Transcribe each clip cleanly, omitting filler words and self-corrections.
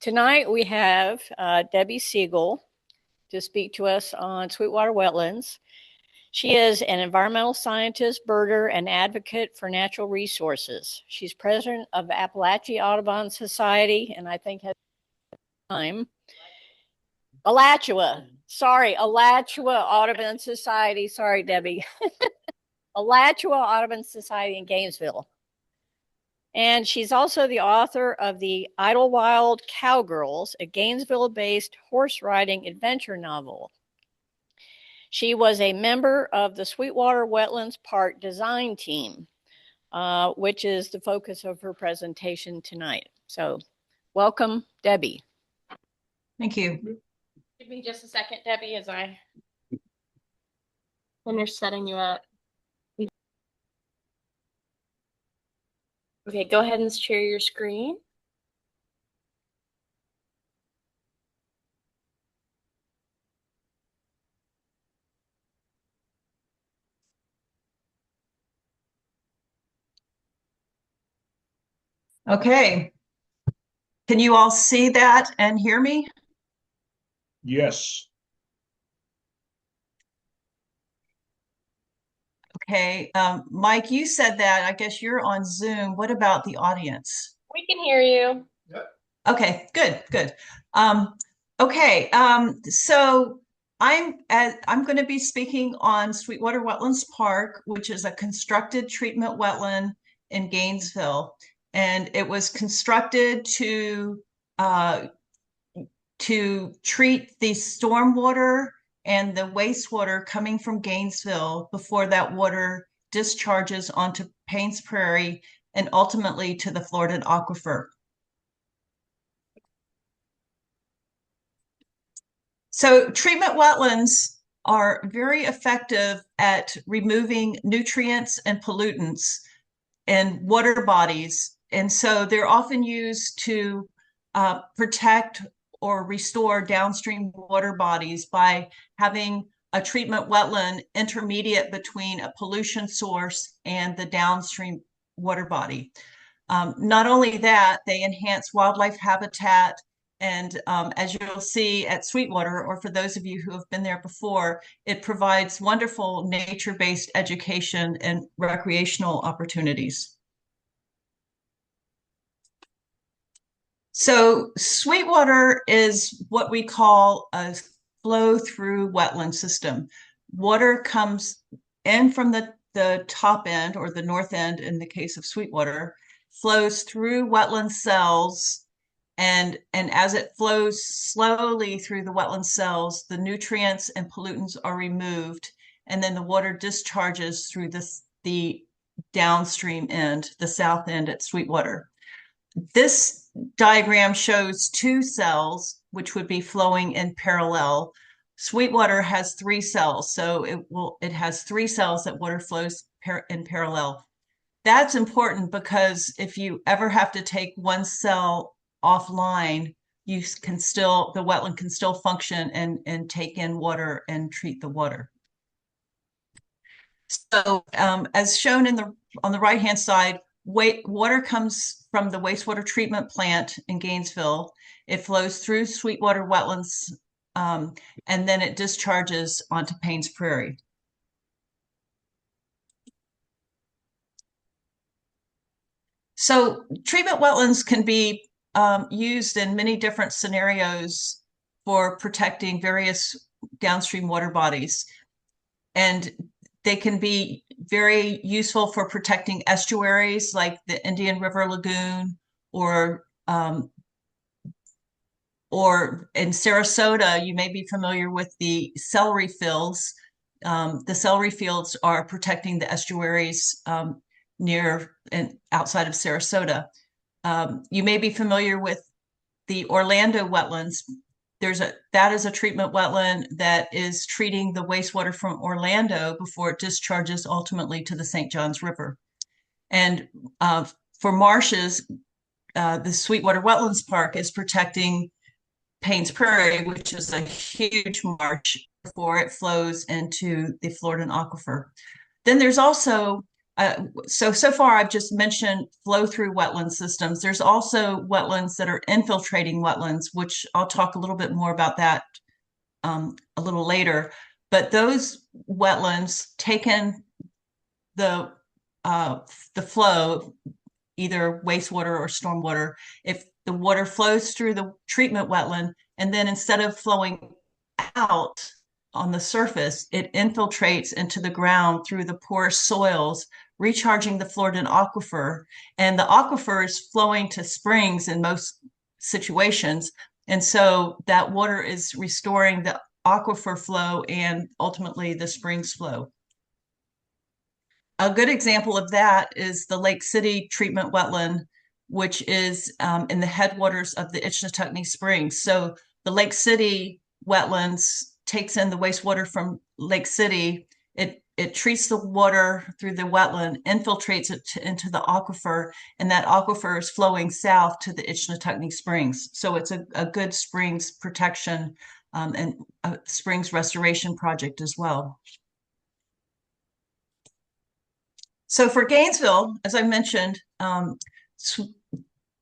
Tonight we have Debbie Segal to speak to us on Sweetwater Wetlands. She is an environmental scientist, birder, and advocate for natural resources. She's president of Alachua Audubon Society, and I think has time. Alachua Audubon Society. Sorry, Debbie. Alachua Audubon Society in Gainesville. And she's also the author of the Idylwild Cowgirls, a Gainesville-based horse riding adventure novel. She was a member of the Sweetwater Wetlands Park design team, which is the focus of her presentation tonight. So welcome, Debbie. Thank you. Give me just a second, Debbie, as I finish setting you up. Okay, go ahead and share your screen. Okay. Can you all see that and hear me? Yes. Okay. Mike, you said that. I guess you're on Zoom. What about the audience? We can hear you. Yep. Okay, good. Okay. So I'm going to be speaking on Sweetwater Wetlands Park, which is a constructed treatment wetland in Gainesville, and it was constructed to treat the stormwater and the wastewater coming from Gainesville before that water discharges onto Paynes Prairie and ultimately to the Florida aquifer. So treatment wetlands are very effective at removing nutrients and pollutants in water bodies. And so they're often used to protect or restore downstream water bodies by having a treatment wetland intermediate between a pollution source and the downstream water body. Not only that, they enhance wildlife habitat. And as you'll see at Sweetwater, or for those of you who have been there before, it provides wonderful nature-based education and recreational opportunities. So Sweetwater is what we call a flow-through wetland system. Water comes in from the top end, or the north end in the case of Sweetwater, flows through wetland cells, and as it flows slowly through the wetland cells, the nutrients and pollutants are removed, and then the water discharges through the downstream end, the south end at Sweetwater. This diagram shows two cells, which would be flowing in parallel. Sweetwater has three cells, so it has three cells that water flows in parallel. That's important because if you ever have to take one cell offline, the wetland can still function and take in water and treat the water. So as shown on the right-hand side, water comes from the wastewater treatment plant in Gainesville. It flows through Sweetwater Wetlands, and then it discharges onto Paynes Prairie. So treatment wetlands can be used in many different scenarios for protecting various downstream water bodies. And they can be very useful for protecting estuaries like the Indian River Lagoon, or in Sarasota, you may be familiar with the celery fields. The celery fields are protecting the estuaries near and outside of Sarasota. You may be familiar with the Orlando wetlands. That is a treatment wetland that is treating the wastewater from Orlando before it discharges ultimately to the St. Johns River. And for marshes, the Sweetwater Wetlands Park is protecting Paynes Prairie, which is a huge marsh before it flows into the Florida aquifer. Then there's also So far I've just mentioned flow through wetland systems. There's also wetlands that are infiltrating wetlands, which I'll talk a little bit more about that a little later. But those wetlands take in the flow, either wastewater or stormwater. If the water flows through the treatment wetland, and then instead of flowing out on the surface, it infiltrates into the ground through the porous soils, recharging the Floridan aquifer. And the aquifer is flowing to springs in most situations. And so that water is restoring the aquifer flow and ultimately the springs flow. A good example of that is the Lake City treatment wetland, which is in the headwaters of the Itchnatukney Springs. So the Lake City wetlands takes in the wastewater from Lake City. It treats the water through the wetland, infiltrates it into the aquifer, and that aquifer is flowing south to the Itchnatukney Springs. So it's a good springs protection and springs restoration project as well. So for Gainesville, as I mentioned,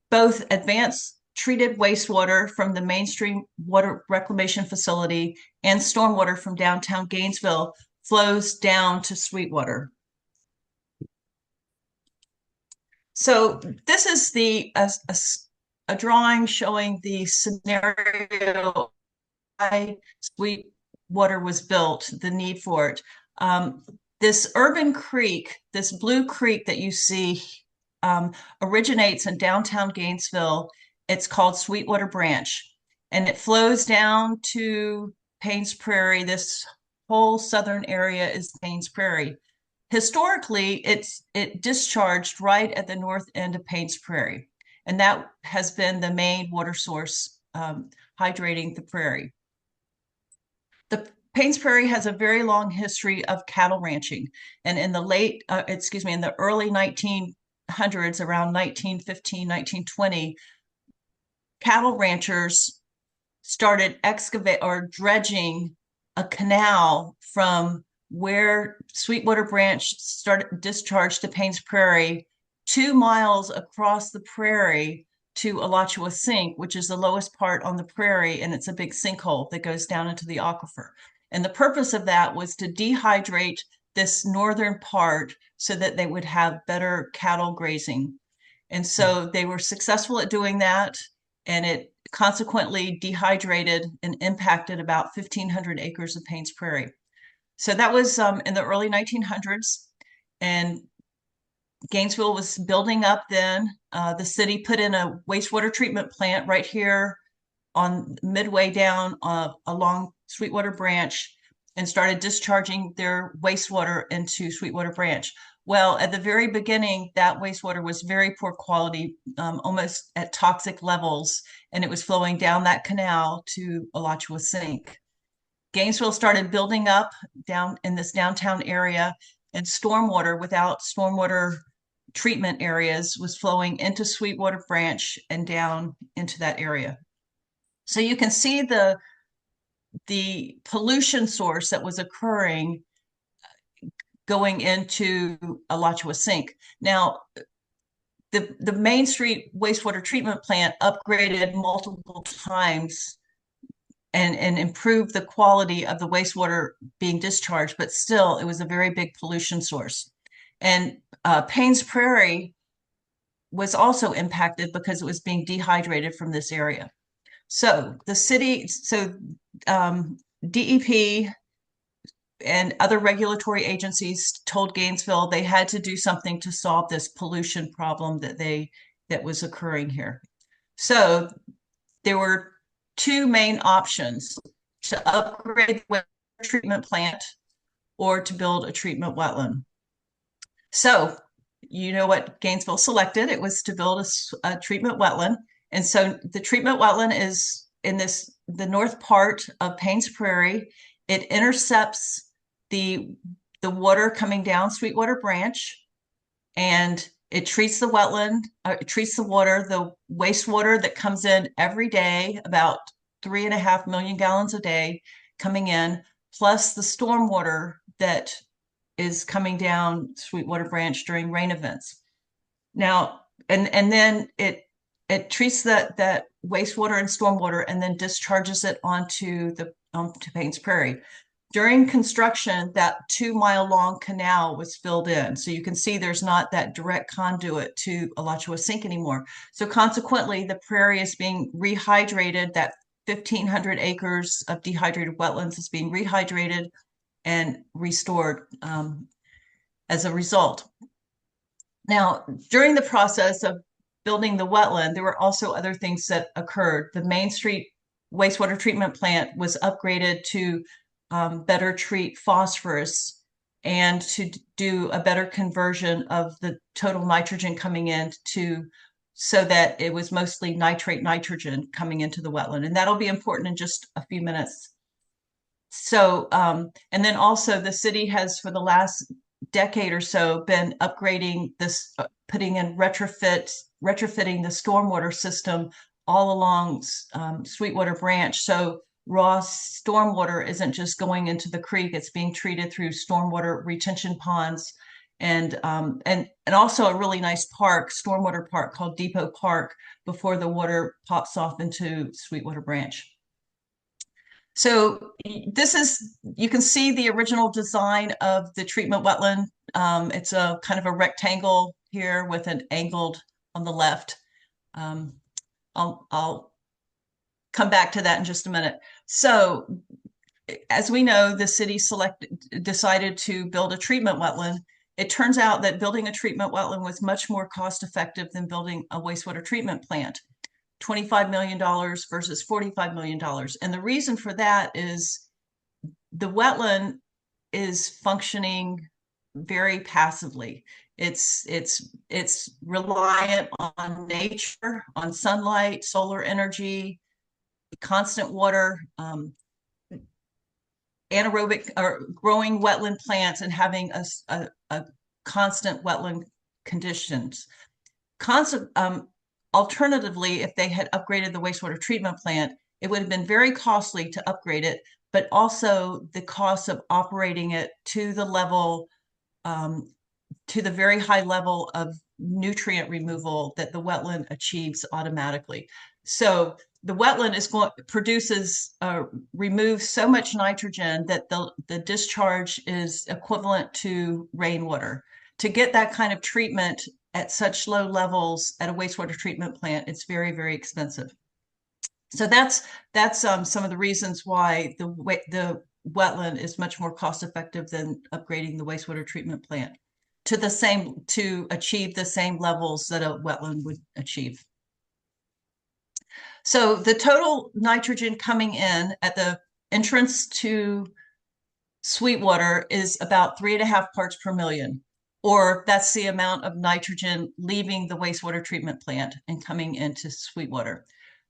both advanced treated wastewater from the mainstream water reclamation facility and stormwater from downtown Gainesville flows down to Sweetwater. So this is a drawing showing the scenario why Sweetwater was built, the need for it. This urban creek, this blue creek that you see, originates in downtown Gainesville. It's called Sweetwater Branch, and it flows down to Paynes Prairie. This whole southern area is Paynes Prairie. Historically, it discharged right at the north end of Paynes Prairie, and that has been the main water source hydrating the prairie. The Paynes Prairie has a very long history of cattle ranching, and in the in the early 1900s, around 1915, 1920, cattle ranchers started dredging a canal from where Sweetwater Branch started discharged to Paynes Prairie 2 miles across the prairie to Alachua Sink, which is the lowest part on the prairie, and it's a big sinkhole that goes down into the aquifer. And the purpose of that was to dehydrate this northern part so that they would have better cattle grazing. And so they were successful at doing that, and it consequently dehydrated and impacted about 1,500 acres of Paynes Prairie. So that was in the early 1900s, and Gainesville was building up then. The city put in a wastewater treatment plant right here on midway down along Sweetwater Branch and started discharging their wastewater into Sweetwater Branch. Well, at the very beginning, that wastewater was very poor quality, almost at toxic levels, and it was flowing down that canal to Alachua Sink. Gainesville started building up down in this downtown area, and stormwater without stormwater treatment areas was flowing into Sweetwater Branch and down into that area. So you can see the pollution source that was occurring going into Alachua Sink. Now, the Main Street wastewater treatment plant upgraded multiple times and improved the quality of the wastewater being discharged, but still it was a very big pollution source. And Paynes Prairie was also impacted because it was being dehydrated from this area. So DEP and other regulatory agencies told Gainesville they had to do something to solve this pollution problem that was occurring here. So there were two main options: to upgrade the treatment plant or to build a treatment wetland. So you know what Gainesville selected? It was to build a treatment wetland. And so the treatment wetland is in the north part of Paynes Prairie. It intercepts the water coming down Sweetwater Branch, and it treats the wetland, it treats the water, the wastewater that comes in every day, about 3.5 million gallons a day coming in, plus the stormwater that is coming down Sweetwater Branch during rain events. Now, and then it treats that wastewater and stormwater and then discharges it onto to Paynes Prairie. During construction, that 2-mile long canal was filled in. So you can see there's not that direct conduit to Alachua Sink anymore. So consequently, the prairie is being rehydrated. That 1,500 acres of dehydrated wetlands is being rehydrated and restored as a result. Now, during the process of building the wetland, there were also other things that occurred. The Main Street wastewater treatment plant was upgraded to better treat phosphorus and to do a better conversion of the total nitrogen coming in so that it was mostly nitrate nitrogen coming into the wetland. And that'll be important in just a few minutes. So, and then also the city has for the last decade or so been upgrading this, putting in retrofitting the stormwater system all along Sweetwater Branch. So raw stormwater isn't just going into the creek, it's being treated through stormwater retention ponds and also a really nice park, stormwater park called Depot Park before the water pops off into Sweetwater Branch. So this is, you can see the original design of the treatment wetland. It's a kind of a rectangle here with an angled on the left. I'll come back to that in just a minute. So as we know, the city decided to build a treatment wetland. It turns out that building a treatment wetland was much more cost effective than building a wastewater treatment plant. $25 million versus $45 million. And the reason for that is the wetland is functioning very passively. It's reliant on nature, on sunlight, solar energy, constant water, anaerobic or growing wetland plants, and having a constant wetland conditions. Alternatively, if they had upgraded the wastewater treatment plant, it would have been very costly to upgrade it, but also the cost of operating it to the level, to the very high level of nutrient removal that the wetland achieves automatically. So the wetland removes so much nitrogen that the discharge is equivalent to rainwater. To get that kind of treatment at such low levels at a wastewater treatment plant, it's very, very expensive. So that's some of the reasons why the wetland is much more cost effective than upgrading the wastewater treatment plant to achieve the same levels that a wetland would achieve. So the total nitrogen coming in at the entrance to Sweetwater is about 3.5 parts per million. Or that's the amount of nitrogen leaving the wastewater treatment plant and coming into Sweetwater.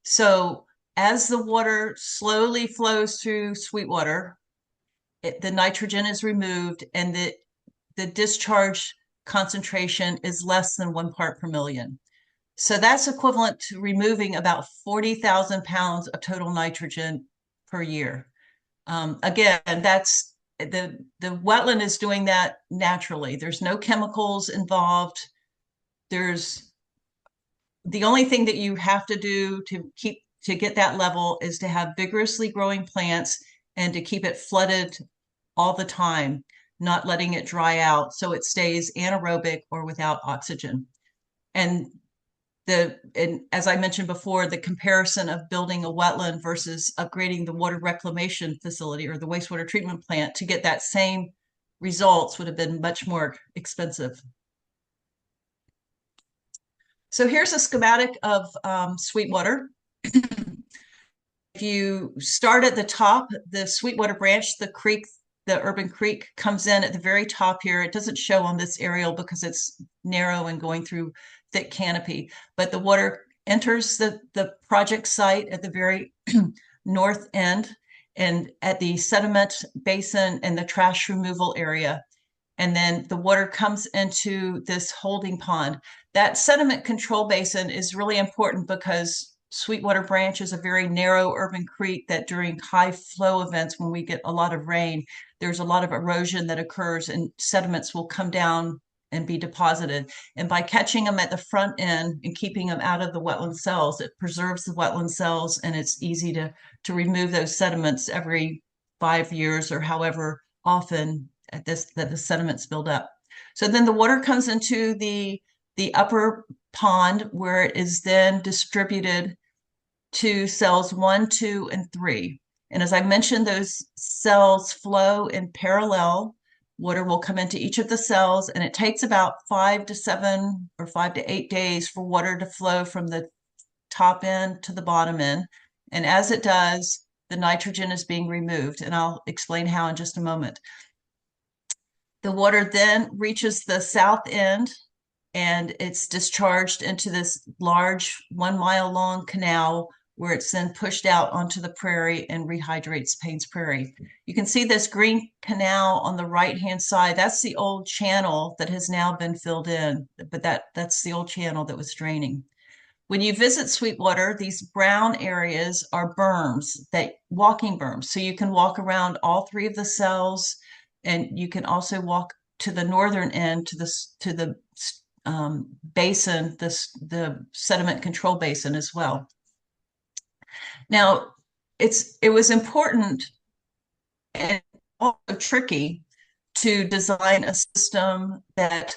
So as the water slowly flows through Sweetwater, the nitrogen is removed and the discharge concentration is less than 1 part per million. So that's equivalent to removing about 40,000 pounds of total nitrogen per year. Again, that's the wetland is doing that naturally. There's no chemicals involved. The only thing that you have to do to get that level is to have vigorously growing plants and to keep it flooded all the time, not letting it dry out so it stays anaerobic or without oxygen. And as I mentioned before, the comparison of building a wetland versus upgrading the water reclamation facility or the wastewater treatment plant to get that same results would have been much more expensive. So here's a schematic of Sweetwater. If you start at the top, the Sweetwater Branch, the urban creek comes in at the very top here. It doesn't show on this aerial because it's narrow and going through thick canopy, but the water enters the project site at the very north end and at the sediment basin and the trash removal area. And then the water comes into this holding pond. That sediment control basin is really important because Sweetwater Branch is a very narrow urban creek that during high flow events, when we get a lot of rain, there's a lot of erosion that occurs and sediments will come down and be deposited. And by catching them at the front end and keeping them out of the wetland cells, it preserves the wetland cells, and it's easy to remove those sediments every 5 years or however often that the sediments build up. So then the water comes into the upper pond, where it is then distributed to cells 1, 2, and 3. And as I mentioned, those cells flow in parallel. Water will come into each of the cells, and it takes about 5 to 7 or 5 to 8 days for water to flow from the top end to the bottom end. And as it does, the nitrogen is being removed, and I'll explain how in just a moment. The water then reaches the south end, and it's discharged into this large 1-mile long canal, where it's then pushed out onto the prairie and rehydrates Paynes Prairie. You can see this green canal on the right-hand side. That's the old channel that has now been filled in, but that's the old channel that was draining. When you visit Sweetwater, these brown areas are berms, walking berms. So you can walk around all 3 of the cells, and you can also walk to the northern end to the basin, the sediment control basin as well. Now, it was important and also tricky to design a system that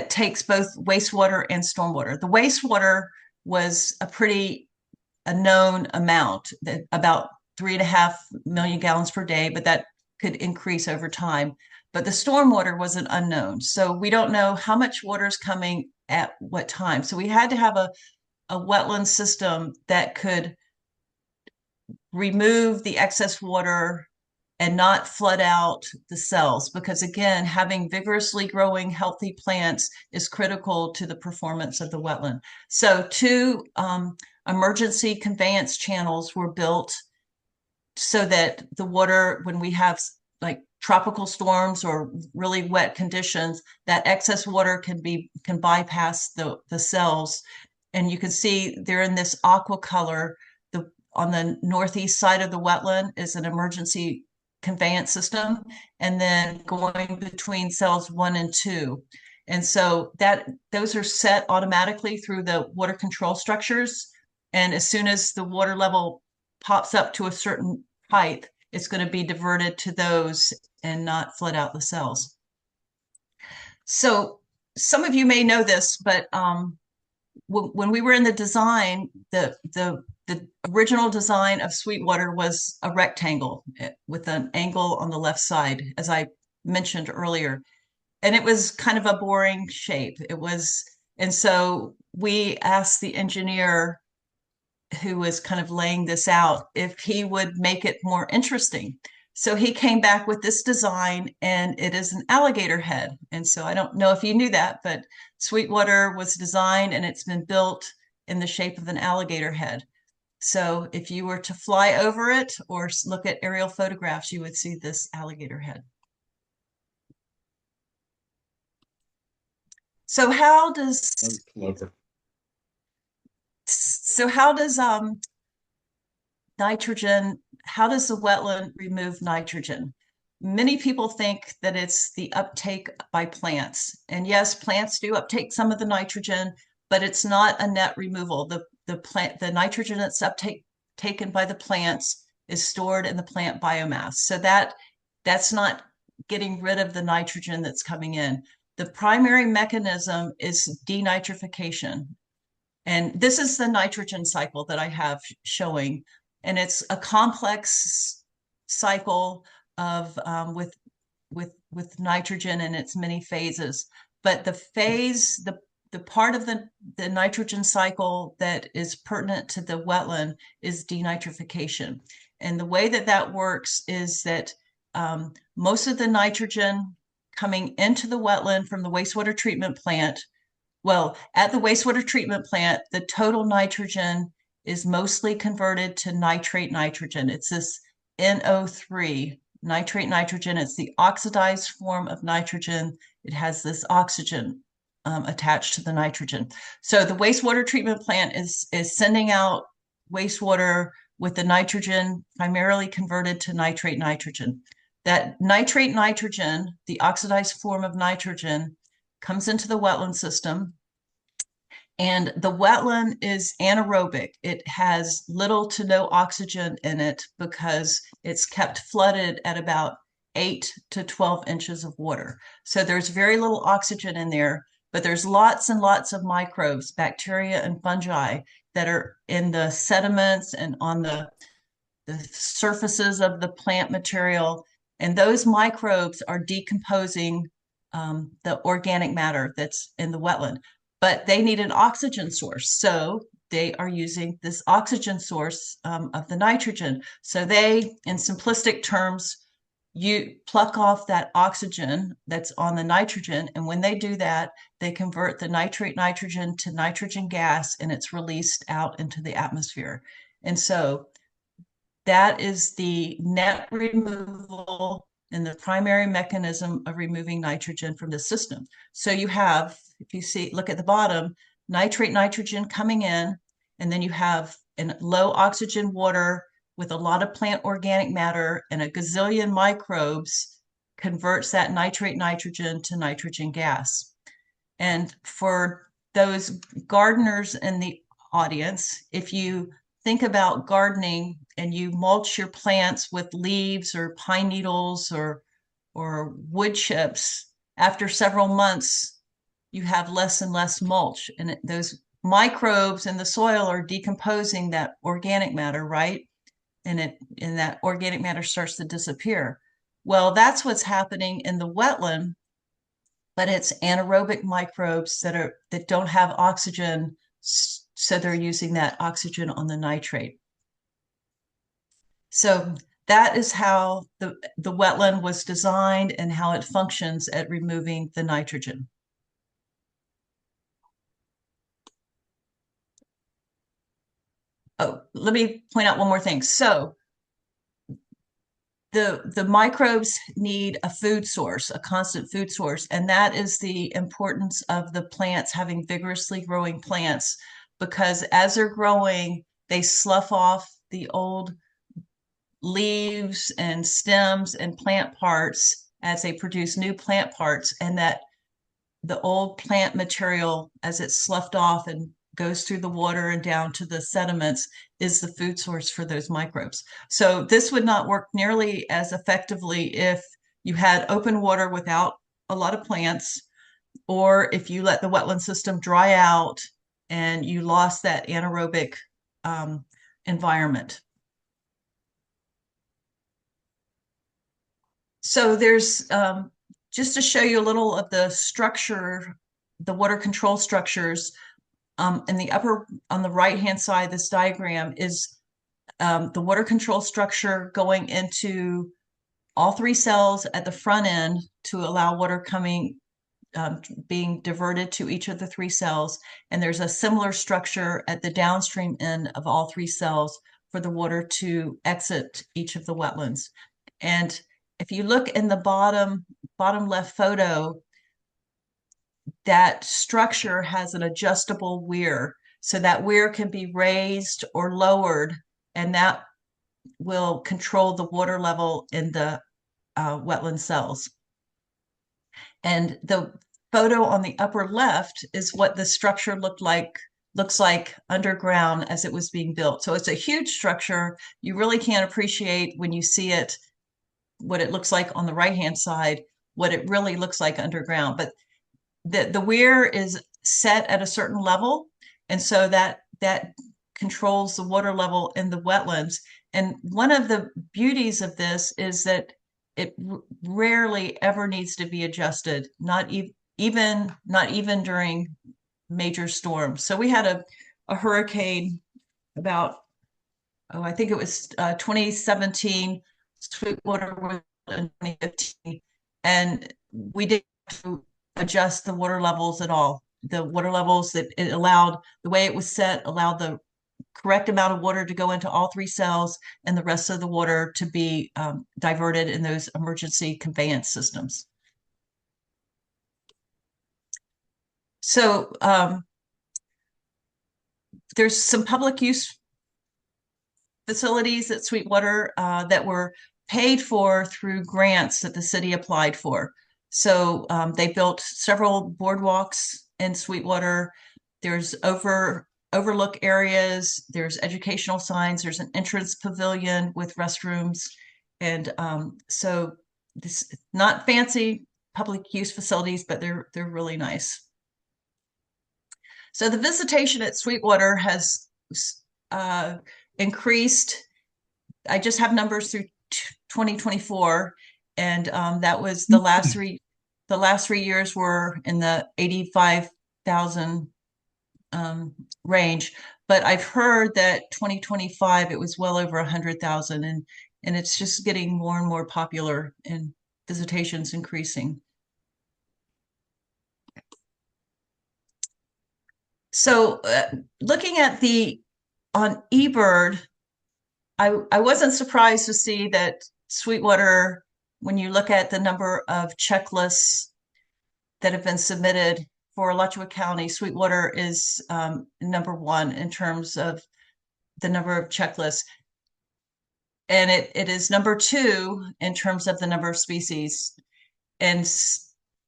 takes both wastewater and stormwater. The wastewater was a known amount, that about 3.5 million gallons per day, but that could increase over time. But the stormwater was an unknown. So we don't know how much water is coming at what time. So we had to have a wetland system that could remove the excess water and not flood out the cells, because again, having vigorously growing healthy plants is critical to the performance of the wetland. So 2 emergency conveyance channels were built so that the water, when we have like tropical storms or really wet conditions, that excess water can bypass the cells. And you can see they're in this aqua color. On the northeast side of the wetland is an emergency conveyance system, and then going between cells 1 and 2. And so those are set automatically through the water control structures. And as soon as the water level pops up to a certain height, it's going to be diverted to those and not flood out the cells. So some of you may know this, but when we were in the design, the original design of Sweetwater was a rectangle with an angle on the left side, as I mentioned earlier. And it was kind of a boring shape. And so we asked the engineer who was kind of laying this out if he would make it more interesting. So he came back with this design, and it is an alligator head. And so I don't know if you knew that, but Sweetwater was designed and it's been built in the shape of an alligator head. So if you were to fly over it or look at aerial photographs, you would see this alligator head. So how does nitrogen, how does the wetland remove nitrogen? Many people think that it's the uptake by plants. And yes, plants do uptake some of the nitrogen, but it's not a net removal. The nitrogen that's taken by the plants is stored in the plant biomass. So that's not getting rid of the nitrogen that's coming in. The primary mechanism is denitrification. And this is the nitrogen cycle that I have showing. And it's a complex cycle of with nitrogen in its many phases. But the part of the nitrogen cycle that is pertinent to the wetland is denitrification. And the way that works is that most of the nitrogen coming into the wetland from the wastewater treatment plant, well, at the wastewater treatment plant, the total nitrogen is mostly converted to nitrate nitrogen. It's this NO3, nitrate nitrogen. It's the oxidized form of nitrogen. It has this oxygen attached to the nitrogen. So the wastewater treatment plant is sending out wastewater with the nitrogen primarily converted to nitrate nitrogen. That nitrate nitrogen, the oxidized form of nitrogen, comes into the wetland system. And the wetland is anaerobic. It has little to no oxygen in it because it's kept flooded at about 8 to 12 inches of water. So there's very little oxygen in there, but there's lots and lots of microbes, bacteria and fungi that are in the sediments and on the surfaces of the plant material. And those microbes are decomposing the organic matter that's in the wetland. But they need an oxygen source. So they are using this oxygen source of the nitrogen. So they, in simplistic terms, you pluck off that oxygen that's on the nitrogen. And when they do that, they convert the nitrate nitrogen to nitrogen gas, and it's released out into the atmosphere. And so that is the net removal and the primary mechanism of removing nitrogen from the system. So you have, if you see, look at the bottom, nitrate nitrogen coming in, and then you have a low oxygen water with a lot of plant organic matter, and a gazillion microbes converts that nitrate nitrogen to nitrogen gas. And for those gardeners in the audience, if you think about gardening and you mulch your plants with leaves or pine needles or wood chips, after several months, you have less and less mulch. And those microbes in the soil are decomposing that organic matter, right? And that organic matter starts to disappear. Well, that's what's happening in the wetland, but it's anaerobic microbes that don't have oxygen, so they're using that oxygen on the nitrate. So that is how the wetland was designed and how it functions at removing the nitrogen. Oh, let me point out one more thing. So the microbes need a food source, a constant food source, and that is the importance of the plants having vigorously growing plants, because as they're growing, they slough off the old leaves and stems and plant parts as they produce new plant parts, and that the old plant material, as it's sloughed off and goes through the water and down to the sediments, is the food source for those microbes. So this would not work nearly as effectively if you had open water without a lot of plants, or if you let the wetland system dry out and you lost that anaerobic environment. So there's, just to show you a little of the structure, the water control structures, in the upper, on the right-hand side, this diagram is the water control structure going into all three cells at the front end to allow water coming, being diverted to each of the three cells. And there's a similar structure at the downstream end of all three cells for the water to exit each of the wetlands. And if you look in the bottom left photo, that structure has an adjustable weir. So that weir can be raised or lowered, and that will control the water level in the wetland cells. And the photo on the upper left is what the structure looks like underground as it was being built. So it's a huge structure. You really can't appreciate when you see it, what it looks like on the right-hand side, what it really looks like underground. But the weir is set at a certain level, and so that controls the water level in the wetlands. And one of the beauties of this is that it rarely ever needs to be adjusted, not even during major storms. So we had a hurricane about, I think it was 2017, Sweetwater in 2015, and we didn't have to adjust the water levels at all. The water levels that it allowed, the way it was set, allowed the correct amount of water to go into all three cells, and the rest of the water to be diverted in those emergency conveyance systems. So there's some public use facilities at Sweetwater that were paid for through grants that the city applied for. So they built several boardwalks in Sweetwater. There's overlook areas, there's educational signs, there's an entrance pavilion with restrooms. And so this not fancy public use facilities, but they're really nice. So the visitation at Sweetwater has increased. I just have numbers through 2024, and that was the last three years were in the 85,000 range. But I've heard that 2025 it was well over 100,000, and it's just getting more and more popular, and visitations increasing. So looking at on eBird, I wasn't surprised to see that Sweetwater, when you look at the number of checklists that have been submitted for Alachua County, Sweetwater is #1 in terms of the number of checklists. And it is #2 in terms of the number of species.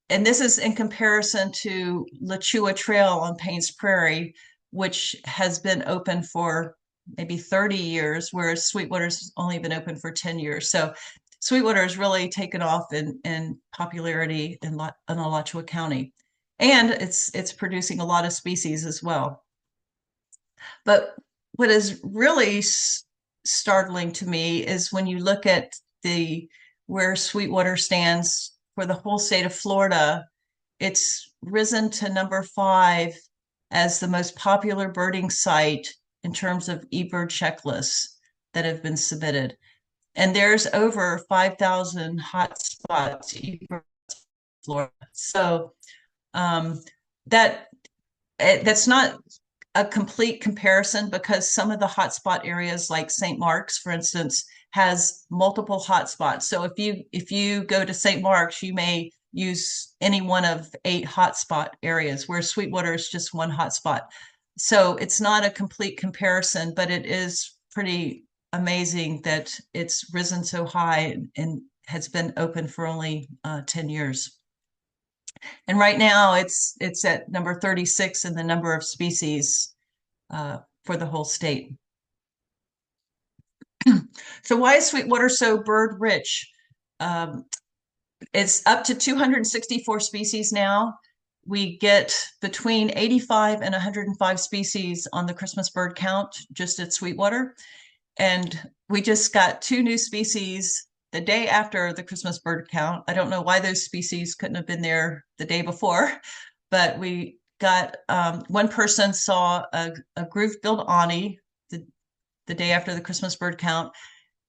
And this is in comparison to Alachua Trail on Paynes Prairie, which has been open for maybe 30 years, whereas Sweetwater's only been open for 10 years. So Sweetwater has really taken off in popularity in Alachua County. And it's producing a lot of species as well. But what is really startling to me is when you look at where Sweetwater stands for the whole state of Florida, it's risen to #5 as the most popular birding site in terms of eBird checklists that have been submitted. And there's over 5,000 hotspots eBird Florida. So that's not a complete comparison, because some of the hotspot areas like St. Mark's, for instance, has multiple hotspots. So if you go to St. Mark's, you may use any one of 8 hotspot areas, where Sweetwater is just one hotspot. So it's not a complete comparison, but it is pretty amazing that it's risen so high and has been open for only 10 years. And right now it's at number 36 in the number of species for the whole state. So why is Sweetwater so bird rich? It's up to 264 species now. We get between 85 and 105 species on the Christmas bird count just at Sweetwater. And we just got 2 new species the day after the Christmas bird count. I don't know why those species couldn't have been there the day before, but we got one person saw a groove-billed Ani the day after the Christmas bird count,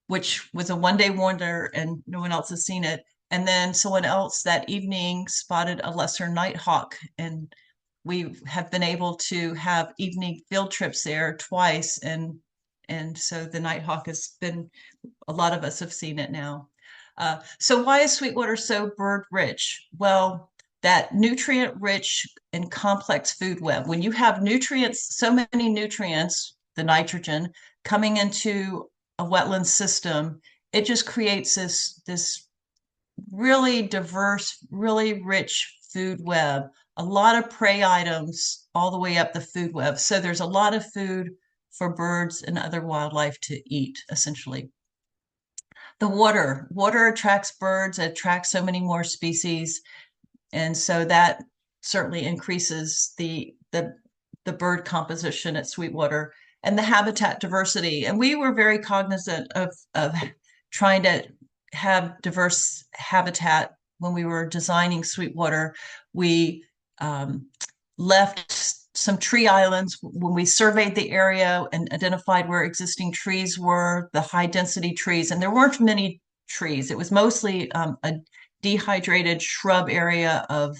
which was a one-day wonder, and no one else has seen it. And then someone else that evening spotted a lesser nighthawk, and we have been able to have evening field trips there twice, and so the nighthawk has been, a lot of us have seen it now. So why is Sweetwater so bird rich? Well, that nutrient rich and complex food web. When you have nutrients, so many nutrients, the nitrogen, coming into a wetland system, it just creates this really diverse, really rich food web, a lot of prey items all the way up the food web. So there's a lot of food for birds and other wildlife to eat, essentially. The water attracts birds, it attracts so many more species. And so that certainly increases the bird composition at Sweetwater and the habitat diversity. And we were very cognizant of trying to have diverse habitat when we were designing Sweetwater. We left some tree islands when we surveyed the area and identified where existing trees were, the high density trees, and there weren't many trees. It was mostly a dehydrated shrub area of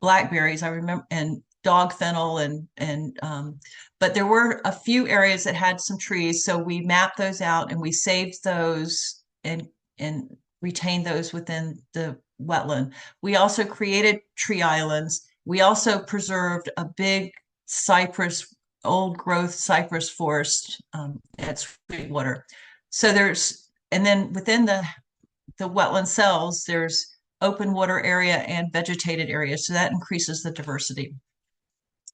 blackberries, I remember, and dog fennel, but there were a few areas that had some trees. So we mapped those out and we saved those and retained those within the wetland. We also created tree islands, We also preserved a big cypress, old growth cypress forest at Sweetwater. So and then within the wetland cells, there's open water area and vegetated area. So that increases the diversity.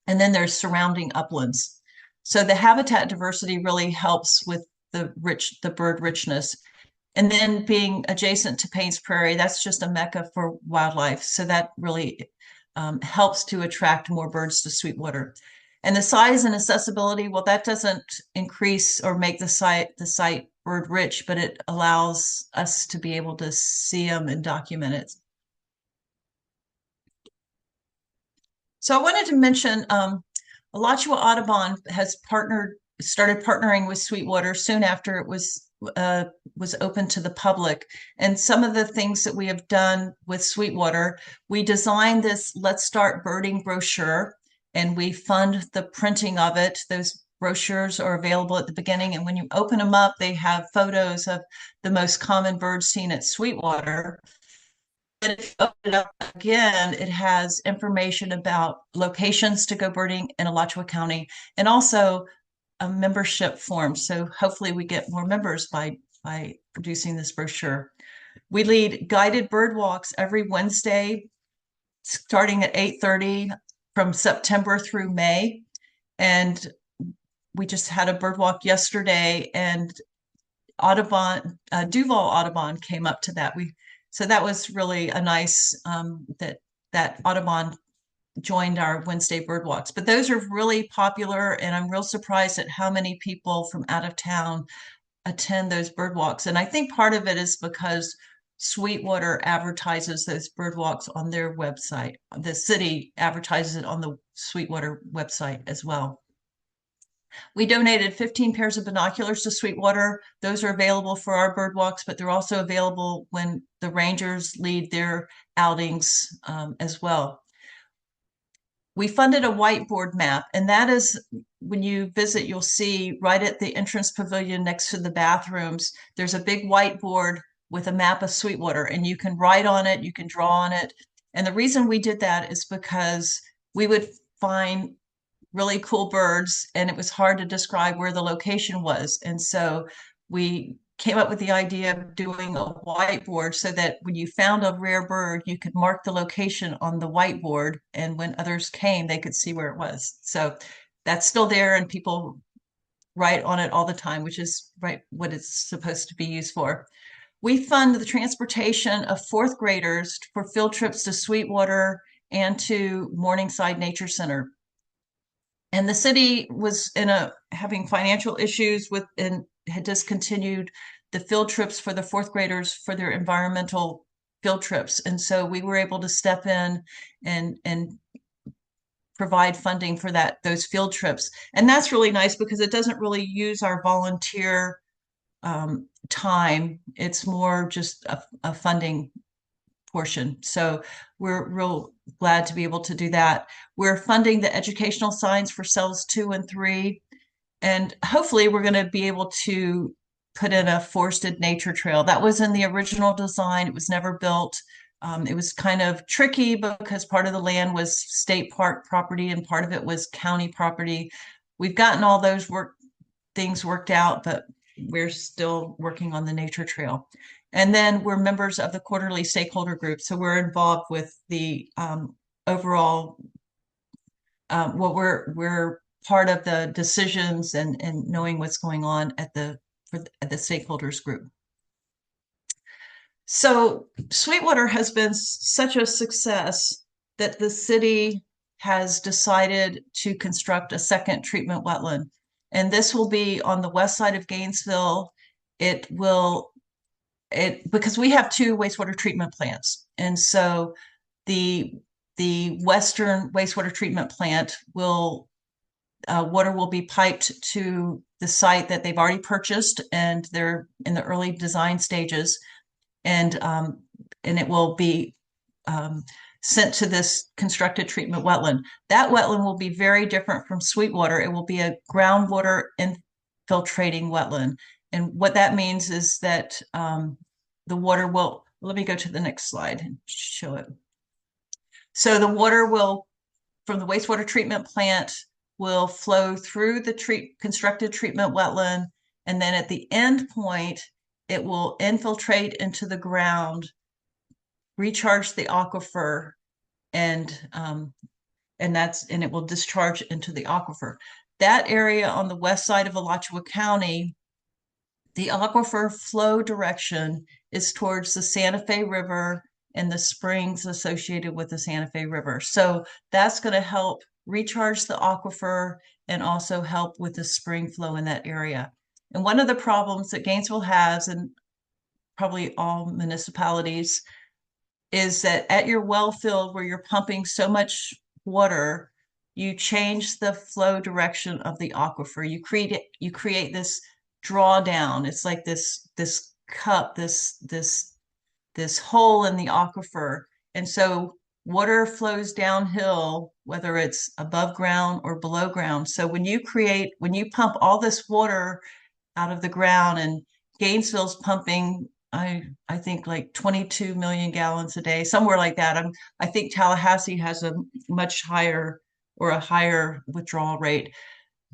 And then there's surrounding uplands. So the habitat diversity really helps with the bird richness. And then being adjacent to Paynes Prairie, that's just a mecca for wildlife. So that really helps to attract more birds to Sweetwater. And the size and accessibility, well, that doesn't increase or make the site bird rich, but it allows us to be able to see them and document it. So I wanted to mention Alachua Audubon has started partnering with Sweetwater soon after it was open to the public. And some of the things that we have done with Sweetwater, we designed this Let's Start Birding brochure, and we fund the printing of it. Those brochures are available at the beginning, and when you open them up, they have photos of the most common birds seen at Sweetwater. And if you open it up again, it has information about locations to go birding in Alachua County, and also a membership form. So hopefully we get more members by producing this brochure. We lead guided bird walks every Wednesday, starting at 8:30 from September through May. And we just had a bird walk yesterday, and Duval Audubon came up to that. So that was really a nice that Audubon joined our Wednesday bird walks. But those are really popular, and I'm real surprised at how many people from out of town attend those bird walks. And I think part of it is because Sweetwater advertises those bird walks on their website. The city advertises it on the Sweetwater website as well. We donated 15 pairs of binoculars to Sweetwater. Those are available for our bird walks, but they're also available when the rangers lead their outings as well. We funded a whiteboard map, and that is, when you visit, you'll see right at the entrance pavilion next to the bathrooms, there's a big whiteboard with a map of Sweetwater, and you can write on it, you can draw on it. And the reason we did that is because we would find really cool birds, and it was hard to describe where the location was. And so we came up with the idea of doing a whiteboard so that when you found a rare bird, you could mark the location on the whiteboard, and when others came, they could see where it was. So that's still there, and people write on it all the time, which is what it's supposed to be used for. We fund the transportation of fourth graders for field trips to Sweetwater and to Morningside Nature Center. And the city was having financial issues and had discontinued the field trips for the fourth graders for their environmental field trips. And so we were able to step in and provide funding for those field trips. And that's really nice because it doesn't really use our volunteer time. It's more just a funding portion. So we're real glad to be able to do that. We're funding the educational signs for cells 2 and 3. And hopefully we're going to be able to put in a forested nature trail. That was in the original design. It was never built. It was kind of tricky because part of the land was state park property and part of it was county property. We've gotten all those things worked out, but we're still working on the nature trail. And then we're members of the quarterly stakeholder group. So we're involved with the overall, we're part of the decisions and knowing what's going on at the stakeholders group. So Sweetwater has been such a success that the city has decided to construct a second treatment wetland. And this will be on the west side of Gainesville. Because we have 2 wastewater treatment plants. And so the western wastewater treatment plant water will be piped to the site that they've already purchased, and they're in the early design stages. And it will be sent to this constructed treatment wetland. That wetland will be very different from Sweetwater. It will be a groundwater infiltrating wetland. And what that means is that the water will, let me go to the next slide and show it. So the water will from the wastewater treatment plant will flow through the constructed treatment wetland, and then at the end point, it will infiltrate into the ground, recharge the aquifer, and it will discharge into the aquifer. That area on the west side of Alachua County, the aquifer flow direction is towards the Santa Fe River and the springs associated with the Santa Fe River. So that's going to help recharge the aquifer and also help with the spring flow in that area. And one of the problems that Gainesville has, and probably all municipalities, is that at your well field where you're pumping so much water, you change the flow direction of the aquifer. You create this drawdown. It's like this cup, this hole in the aquifer. And so water flows downhill, whether it's above ground or below ground. So when you pump all this water out of the ground, and Gainesville's pumping, I think like 22 million gallons a day, somewhere like that. I think Tallahassee has a much higher or a higher withdrawal rate.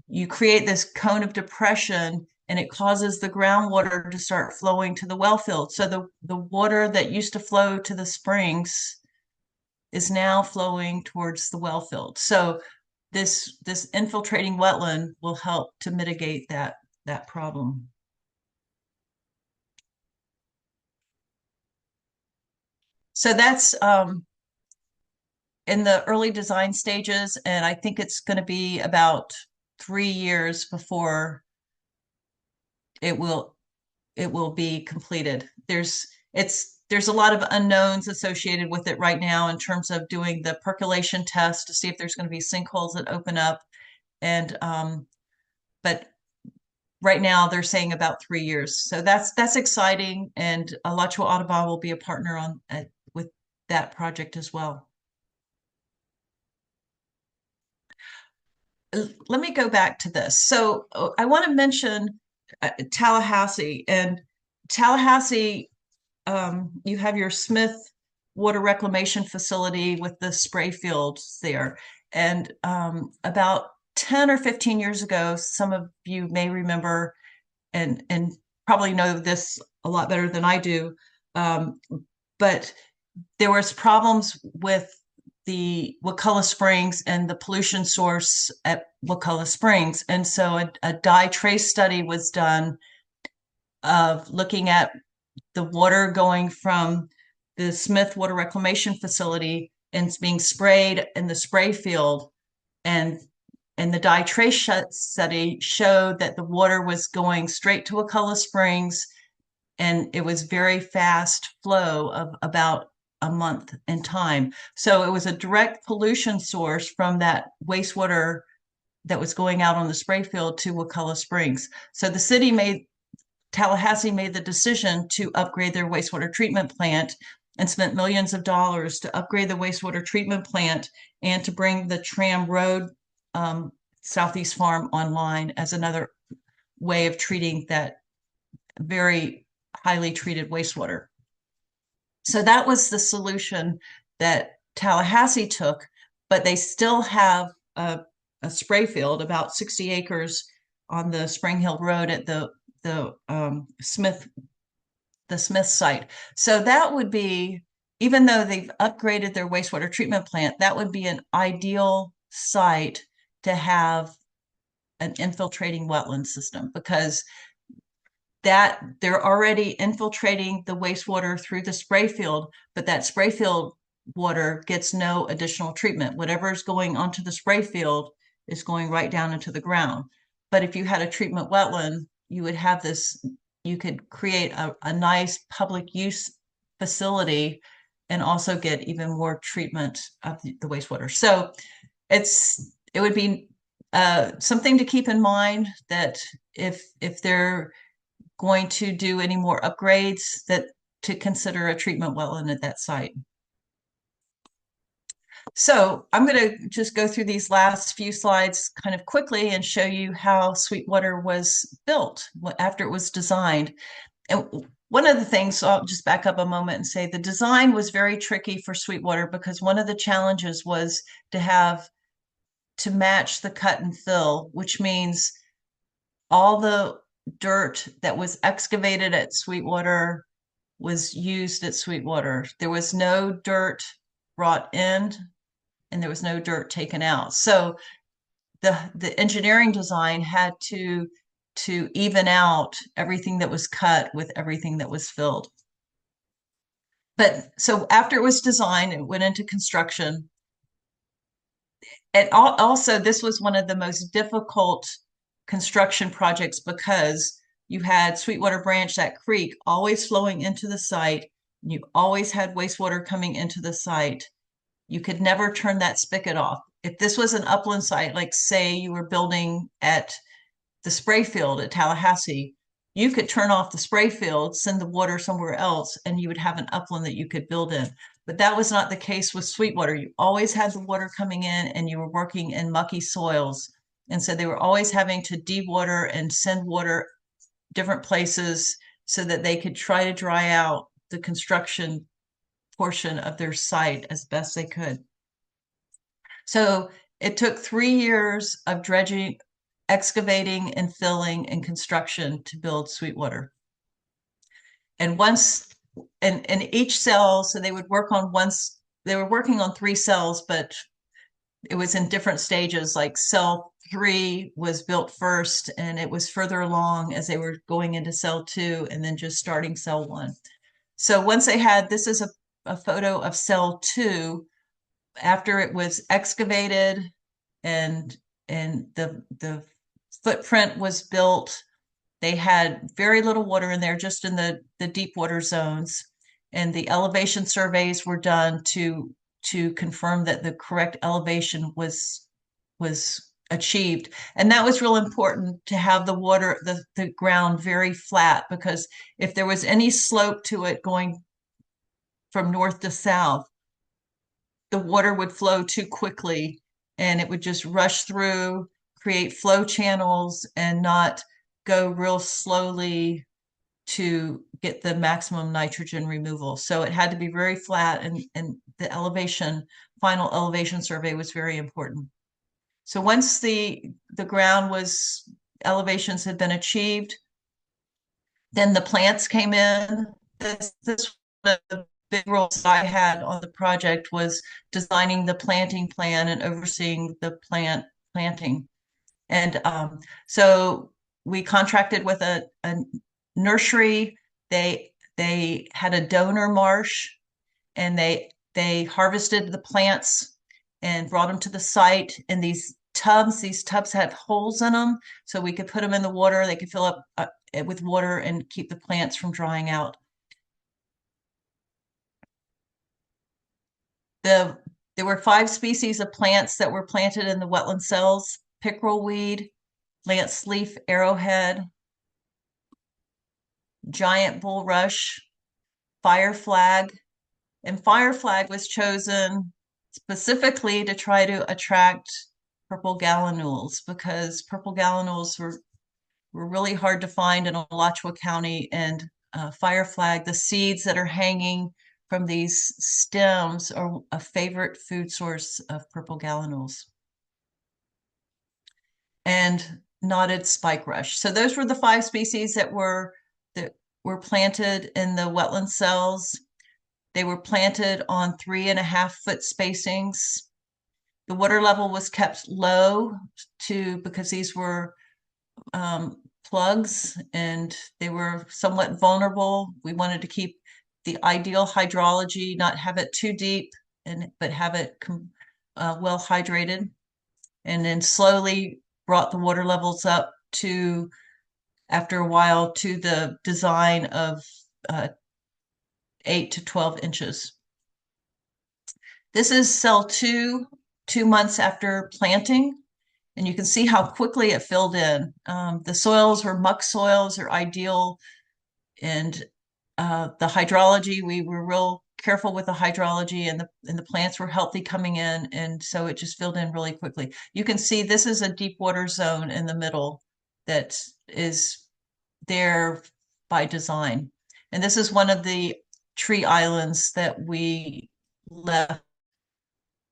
You create this cone of depression, and it causes the groundwater to start flowing to the well field. So the water that used to flow to the springs is now flowing towards the well field. So this infiltrating wetland will help to mitigate that problem. So that's in the early design stages, and I think it's going to be about 3 years before it will be completed. There's a lot of unknowns associated with it right now in terms of doing the percolation test to see if there's going to be sinkholes that open up, and but right now they're saying about 3 years. So that's exciting, and Alachua Audubon will be a partner on with that project as well. Let me go back to this. So I want to mention Tallahassee. And Tallahassee, you have your Smith Water Reclamation Facility with the spray fields there. And about 10 or 15 years ago, some of you may remember and probably know this a lot better than I do, but there was problems with the Wakulla Springs and the pollution source at Wakulla Springs. And so a dye trace study was done of looking at the water going from the Smith Water Reclamation Facility and being sprayed in the spray field. And the dye trace study showed that the water was going straight to Wakulla Springs, and it was very fast flow of about a month in time. So it was a direct pollution source from that wastewater that was going out on the spray field to Wakulla Springs. So Tallahassee made the decision to upgrade their wastewater treatment plant and spent millions of dollars to upgrade the wastewater treatment plant and to bring the Tram Road Southeast Farm online as another way of treating that very highly treated wastewater. So that was the solution that Tallahassee took, but they still have a spray field, about 60 acres on the Spring Hill Road at the Smith site. So that would be, even though they've upgraded their wastewater treatment plant, that would be an ideal site to have an infiltrating wetland system, because that they're already infiltrating the wastewater through the spray field, but that spray field water gets no additional treatment. Whatever is going onto the spray field is going right down into the ground. But if you had a treatment wetland, you would have this, you could create a nice public use facility and also get even more treatment of the wastewater. So it would be something to keep in mind, that if they're going to do any more upgrades, that to consider a treatment wetland at that site. So I'm going to just go through these last few slides kind of quickly and show you how Sweetwater was built after it was designed. And one of the things, so I'll just back up a moment and say the design was very tricky for Sweetwater, because one of the challenges was to have to match the cut and fill, which means all the dirt that was excavated at Sweetwater was used at Sweetwater. There was no dirt brought in and there was no dirt taken out. So the engineering design had to even out everything that was cut with everything that was filled. But so after it was designed, it went into construction. And also, this was one of the most difficult construction projects because you had Sweetwater Branch, that creek, always flowing into the site. You always had wastewater coming into the site. You could never turn that spigot off. If this was an upland site, like say you were building at the spray field at Tallahassee, you could turn off the spray field, send the water somewhere else, and you would have an upland that you could build in. But that was not the case with Sweetwater. You always had the water coming in and you were working in mucky soils. And so they were always having to de-water and send water different places so that they could try to dry out the construction portion of their site as best they could. So it took 3 years of dredging, excavating and filling and construction to build Sweetwater. And once, and each cell, so they would work on they were working on 3 cells, but it was in different stages. Like cell 3 was built first and it was further along as they were going into cell 2 and then just starting cell 1. So once they had, this is a photo of cell 2 after it was excavated and the footprint was built. They had very little water in there, just in the deep water zones. And the elevation surveys were done to confirm that the correct elevation was achieved. And that was real important, to have the water, the ground very flat, because if there was any slope to it going from north to south, the water would flow too quickly and it would just rush through, create flow channels, and not go real slowly to get the maximum nitrogen removal. So it had to be very flat, and the elevation, final elevation survey was very important. So once the ground was, elevations had been achieved, then the plants came in. This one of the big roles I had on the project was designing the planting plan and overseeing the planting. And so we contracted with a nursery. They had a donor marsh, and they harvested the plants and brought them to the site in these tubs. These tubs had holes in them, so we could put them in the water. They could fill up with water and keep the plants from drying out. There were 5 species of plants that were planted in the wetland cells: pickerel weed, lance leaf arrowhead, giant bulrush, fire flag. And fire flag was chosen specifically to try to attract purple gallinules, because purple gallinules were really hard to find in Alachua County. And fire flag, the seeds that are hanging from these stems, are a favorite food source of purple gallinules. And knotted spike rush. So those were the 5 species that were planted in the wetland cells. They were planted on 3.5-foot spacings. The water level was kept low because these were plugs and they were somewhat vulnerable. We wanted to keep the ideal hydrology, not have it too deep, but have it well hydrated, and then slowly brought the water levels up to, after a while, to the design of 8 to 12 inches. This is cell 2, 2 months after planting, and you can see how quickly it filled in. The soils were muck soils, are ideal, and the hydrology, we were real careful with the hydrology, and the plants were healthy coming in, and so it just filled in really quickly. You can see this is a deep water zone in the middle that is there by design. And this is one of the tree islands that we left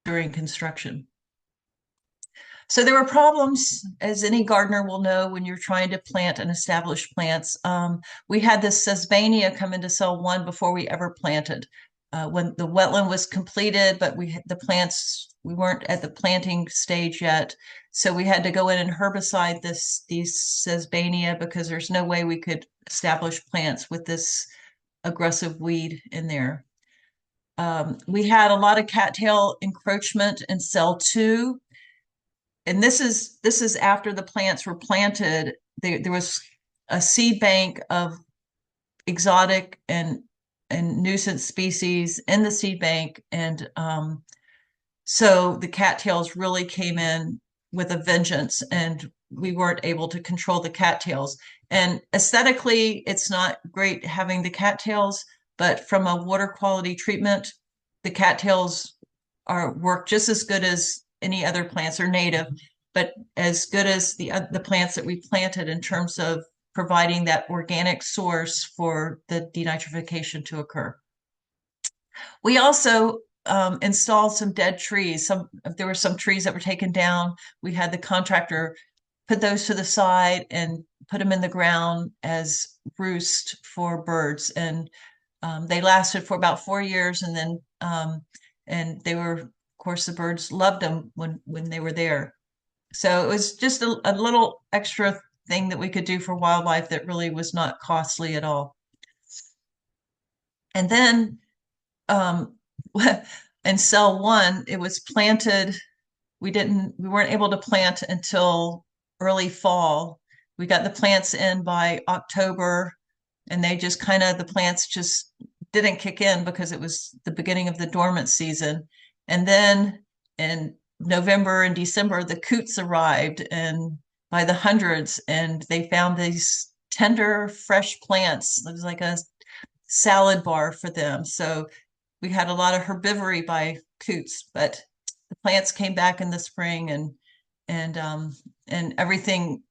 during construction. So there were problems, as any gardener will know, when you're trying to plant and establish plants. We had this Sesbania come into cell one before we ever planted. When the wetland was completed, but the plants, we weren't at the planting stage yet. So we had to go in and herbicide these Sesbania because there's no way we could establish plants with this aggressive weed in there. We had a lot of cattail encroachment in cell two, and this is after the plants were planted. There was a seed bank of exotic and nuisance species in the seed bank, and so the cattails really came in with a vengeance, and we weren't able to control the cattails. And aesthetically, it's not great having the cattails, but from a water quality treatment, the cattails work just as good as any other plants are native, but as good as the plants that we planted in terms of providing that organic source for the denitrification to occur. We also installed some dead trees. There were some trees that were taken down. We had the contractor put those to the side and put them in the ground as roost for birds. And they lasted for about 4 years, and then and they were, of course, the birds loved them when they were there. So it was just a little extra thing that we could do for wildlife that really was not costly at all. And then in cell one, it was planted. We weren't able to plant until early fall. We got the plants in by October, and the plants just didn't kick in because it was the beginning of the dormant season. And then in November and December, the coots arrived, and by the hundreds, and they found these tender, fresh plants. It was like a salad bar for them. So we had a lot of herbivory by coots, but the plants came back in the spring, and everything.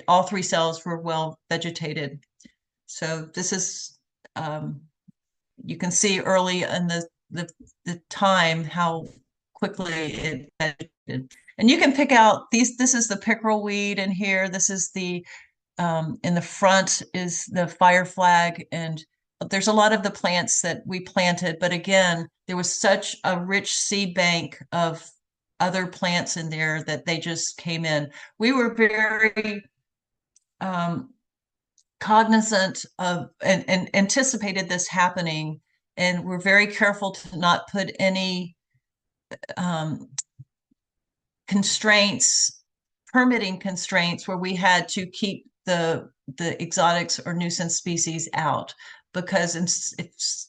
All three cells were well vegetated. So this is you can see early in the time how quickly it vegetated. And you can pick out these. This is the pickerel weed in here. This is in the front is the fire flag, and there's a lot of the plants that we planted, but again, there was such a rich seed bank of other plants in there that they just came in. We were very cognizant of and anticipated this happening, and we're very careful to not put any permitting constraints where we had to keep the exotics or nuisance species out, because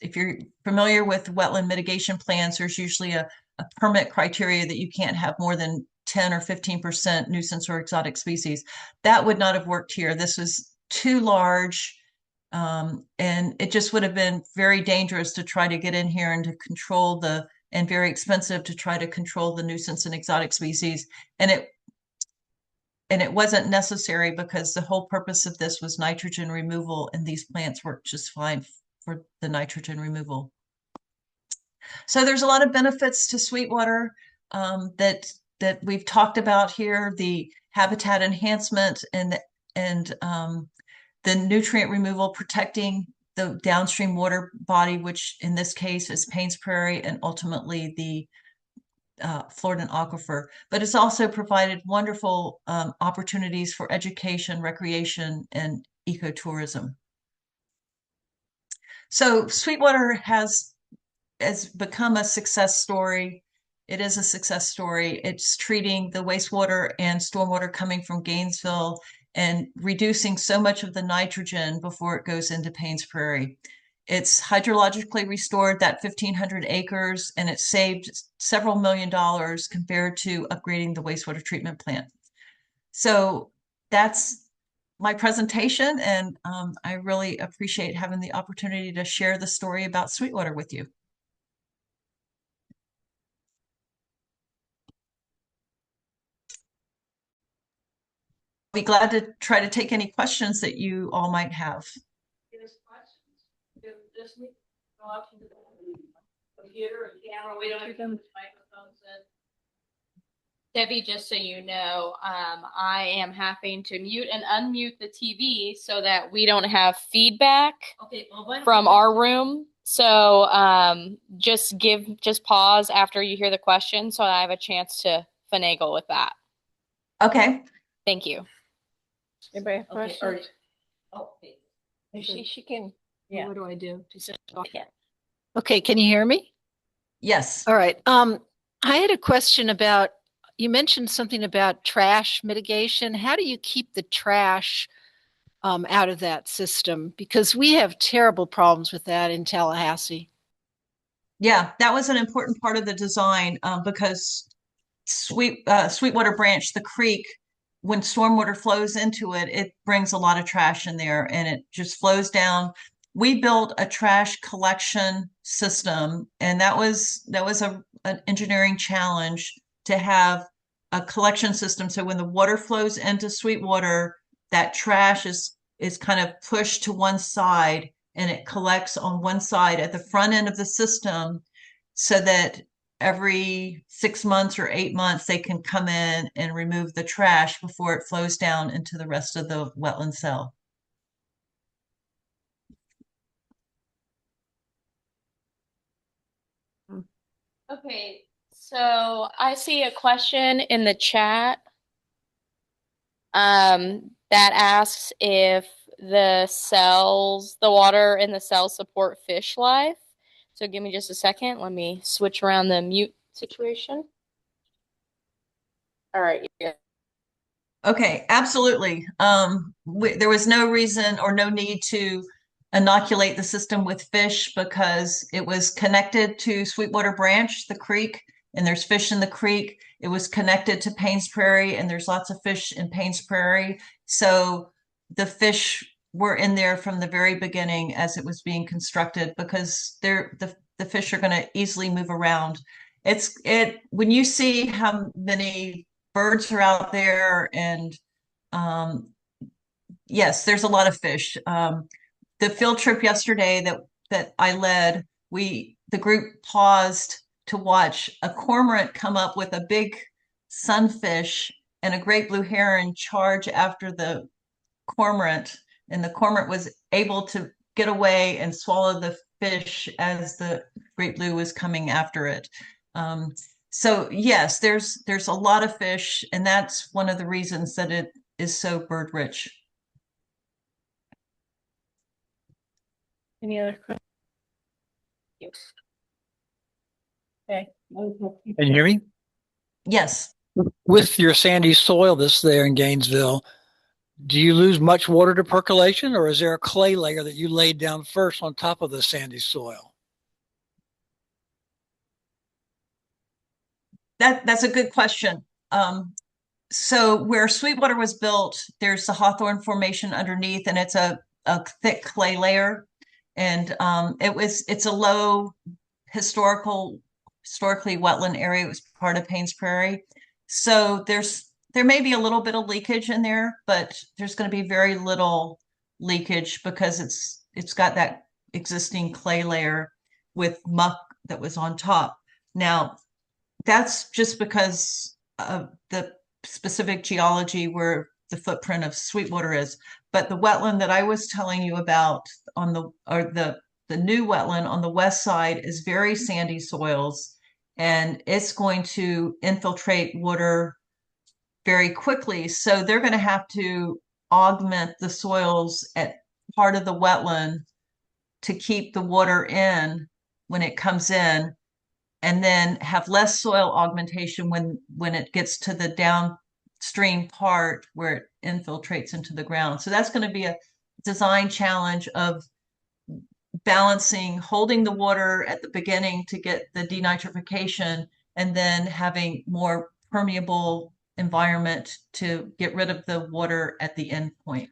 if you're familiar with wetland mitigation plans, there's usually a permit criteria that you can't have more than 10 or 15% nuisance or exotic species. That would not have worked here. This was too large, and it just would have been very dangerous to try to get in here and to control and very expensive to try to control the nuisance and exotic species. And it wasn't necessary because the whole purpose of this was nitrogen removal, and these plants work just fine for the nitrogen removal. So there's a lot of benefits to Sweetwater that we've talked about here: the habitat enhancement and the nutrient removal, protecting the downstream water body, which in this case is Paynes Prairie and ultimately the Florida aquifer. But it's also provided wonderful opportunities for education, recreation, and ecotourism. So Sweetwater has become a success story. It is a success story. It's treating the wastewater and stormwater coming from Gainesville and reducing so much of the nitrogen before it goes into Paynes Prairie. It's hydrologically restored that 1,500 acres, and it saved several $1 million compared to upgrading the wastewater treatment plant. So that's my presentation, and I really appreciate having the opportunity to share the story about Sweetwater with you. Be glad to try to take any questions that you all might have. Just go up to the computer or camera. We don't have to microphones in. Debbie, just so you know, I am having to mute and unmute the TV so that we don't have feedback from our room. So just pause after you hear the question so I have a chance to finagle with that. Okay. Thank you. Anybody have questions? Okay. She can, yeah. What do I do? Okay, can you hear me? Yes. All right. I had a question about, you mentioned something about trash mitigation. How do you keep the trash out of that system? Because we have terrible problems with that in Tallahassee. Yeah, that was an important part of the design because Sweetwater Branch, the creek, when stormwater flows into it, it brings a lot of trash in there and it just flows down. We built a trash collection system, and that was an engineering challenge to have a collection system. So when the water flows into Sweetwater, that trash is kind of pushed to one side and it collects on one side at the front end of the system so that every 6 months or 8 months they can come in and remove the trash before it flows down into the rest of the wetland cell. Okay, so I see a question in the chat that asks if the water in the cells support fish life. So give me just a second. Let me switch around the mute situation. All right. Yeah. Okay, absolutely. There was no reason or no need to inoculate the system with fish because it was connected to Sweetwater Branch, the creek, and there's fish in the creek. It was connected to Paynes Prairie, and there's lots of fish in Paynes Prairie. So the fish were in there from the very beginning as it was being constructed because the fish are going to easily move around. When you see how many birds are out there and yes, there's a lot of fish. The field trip yesterday that I led, the group paused to watch a cormorant come up with a big sunfish and a great blue heron charge after the cormorant, and the cormorant was able to get away and swallow the fish as the great blue was coming after it. So yes, there's a lot of fish, and that's one of the reasons that it is so bird rich. Any other questions? Okay. Can you hear me? Yes. With your sandy soil that's there in Gainesville, do you lose much water to percolation, or is there a clay layer that you laid down first on top of the sandy soil? That's a good question. So where Sweetwater was built, there's the Hawthorne Formation underneath, and it's a thick clay layer. And it's a low historically wetland area. It was part of Paynes Prairie. So there may be a little bit of leakage in there, but there's going to be very little leakage because it's got that existing clay layer with muck that was on top. Now, that's just because of the specific geology where the footprint of Sweetwater is. But the wetland that I was telling you about the new wetland on the west side is very sandy soils, and it's going to infiltrate water very quickly. So they're going to have to augment the soils at part of the wetland to keep the water in when it comes in, and then have less soil augmentation when it gets to the downstream part where it infiltrates into the ground. So that's going to be a design challenge of balancing, holding the water at the beginning to get the denitrification, and then having more permeable environment to get rid of the water at the end point.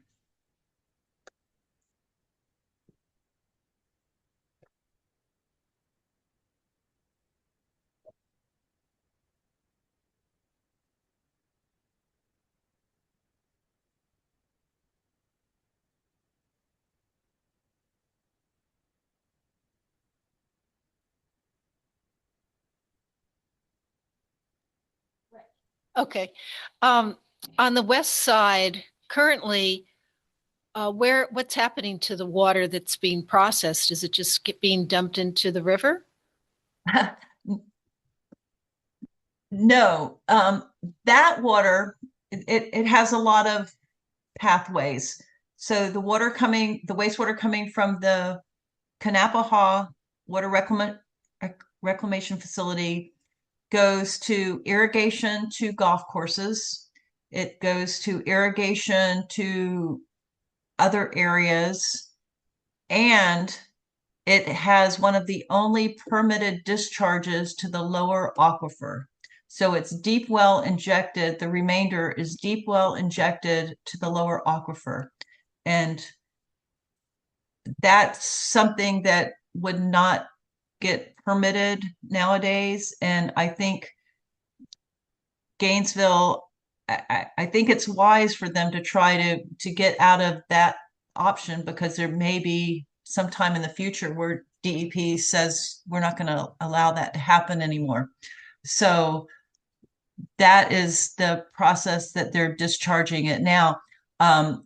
Okay. On the west side, currently, what's happening to the water that's being processed? Is it just being dumped into the river? No, that water, it has a lot of pathways. So the wastewater coming from the Kanapaha Water Reclamation Facility goes to irrigation to golf courses. It goes to irrigation to other areas, and it has one of the only permitted discharges to the lower aquifer. So it's deep well injected. The remainder is deep well injected to the lower aquifer. And that's something that would not get permitted nowadays. And I think Gainesville, I think it's wise for them to try to get out of that option, because there may be some time in the future where DEP says we're not going to allow that to happen anymore. So that is the process that they're discharging it now. Some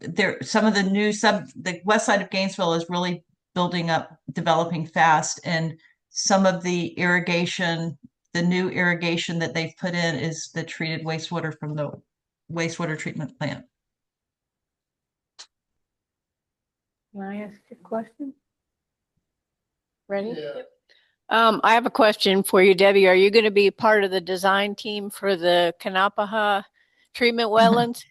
of the west side of Gainesville is really building up, developing fast, and some of the new irrigation that they've put in is the treated wastewater from the wastewater treatment plant. Can I ask a question? Ready? Yeah. I have a question for you, Debbie. Are you going to be part of the design team for the Kanapaha treatment wetlands?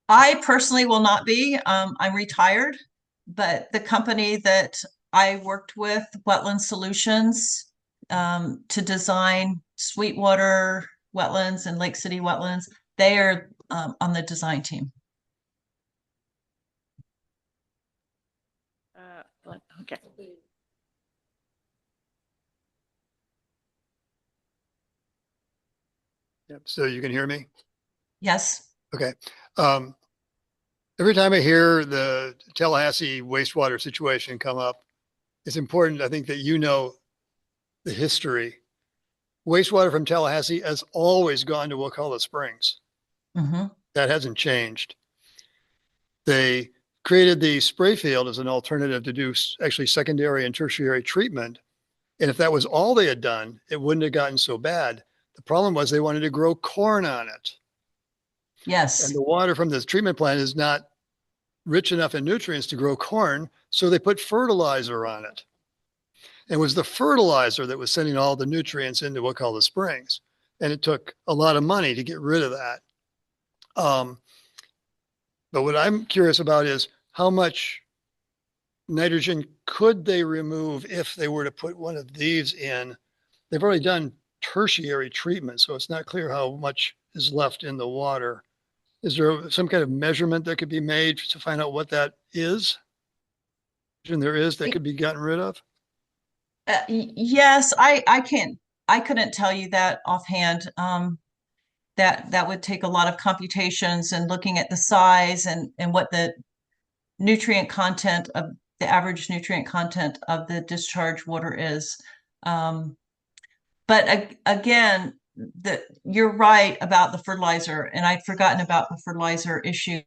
I personally will not be. I'm retired, but the company that I worked with, Wetland Solutions, to design Sweetwater Wetlands and Lake City Wetlands, they are on the design team. Okay. Yep. So you can hear me? Yes. Okay. Every time I hear the Tallahassee wastewater situation come up, it's important, I think, that you know the history. Wastewater from Tallahassee has always gone to Wakulla Springs. Mm-hmm. That hasn't changed. They created the spray field as an alternative to do actually secondary and tertiary treatment. And if that was all they had done, it wouldn't have gotten so bad. The problem was they wanted to grow corn on it. Yes. And the water from this treatment plant is not rich enough in nutrients to grow corn, so they put fertilizer on it. It was the fertilizer that was sending all the nutrients into Wakulla Springs. And it took a lot of money to get rid of that. But what I'm curious about is how much nitrogen could they remove if they were to put one of these in? They've already done tertiary treatment, so it's not clear how much is left in the water. Is there some kind of measurement that could be made to find out what that is? And there is that could be gotten rid of? Yes, I couldn't tell you that offhand. That would take a lot of computations and looking at the size and what the nutrient content of the average nutrient content of the discharge water is. But again, you're right about the fertilizer, and I'd forgotten about the fertilizer issue.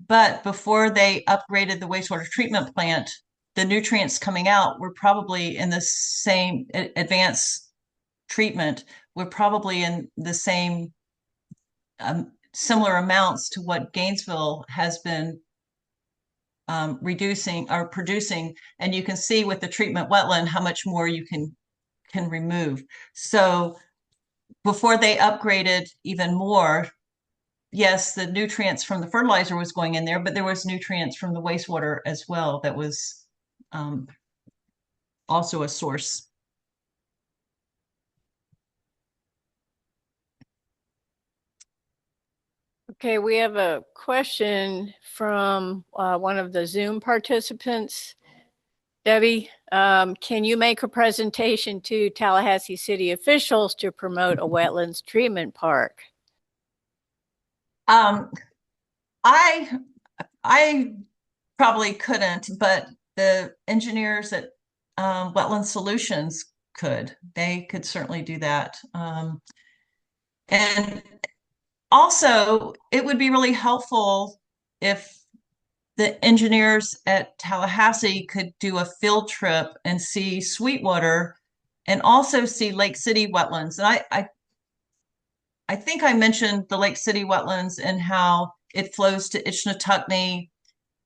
But before they upgraded the wastewater treatment plant, the nutrients coming out were probably in the same advanced treatment, were probably in the same similar amounts to what Gainesville has been reducing or producing. And you can see with the treatment wetland how much more you can remove. So before they upgraded even more, yes, the nutrients from the fertilizer was going in there, but there was nutrients from the wastewater as well that was also a source. Okay, we have a question from one of the Zoom participants. Debbie, can you make a presentation to Tallahassee city officials to promote a wetlands treatment park? I probably couldn't, but the engineers at Wetland Solutions could. They could certainly do that. And also, it would be really helpful if the engineers at Tallahassee could do a field trip and see Sweetwater and also see Lake City wetlands. And I think I mentioned the Lake City wetlands and how it flows to Itchnatucknee,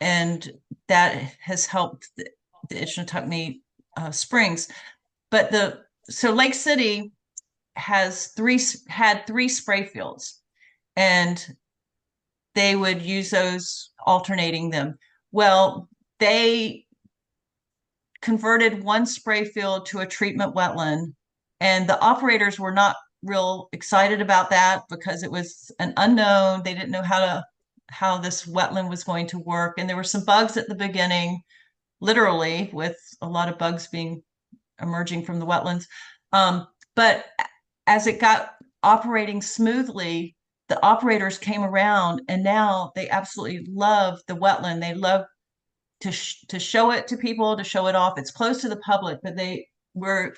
and that has helped the Itchnatucknee springs. But so Lake City had three spray fields, and they would use those, alternating them. Well, they converted one spray field to a treatment wetland, and the operators were not real excited about that because it was an unknown. They didn't know how this wetland was going to work, and there were some bugs at the beginning, literally, with a lot of bugs emerging from the wetlands. But as it got operating smoothly, the operators came around, and now they absolutely love the wetland. They love to show it to people, to show it off. It's closed to the public, but we're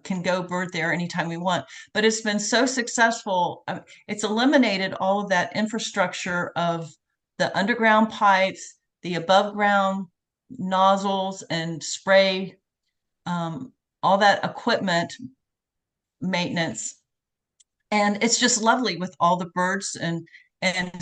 can go bird there anytime we want. But it's been so successful. It's eliminated all of that infrastructure of the underground pipes, the above ground nozzles and spray, all that equipment maintenance. And it's just lovely with all the birds and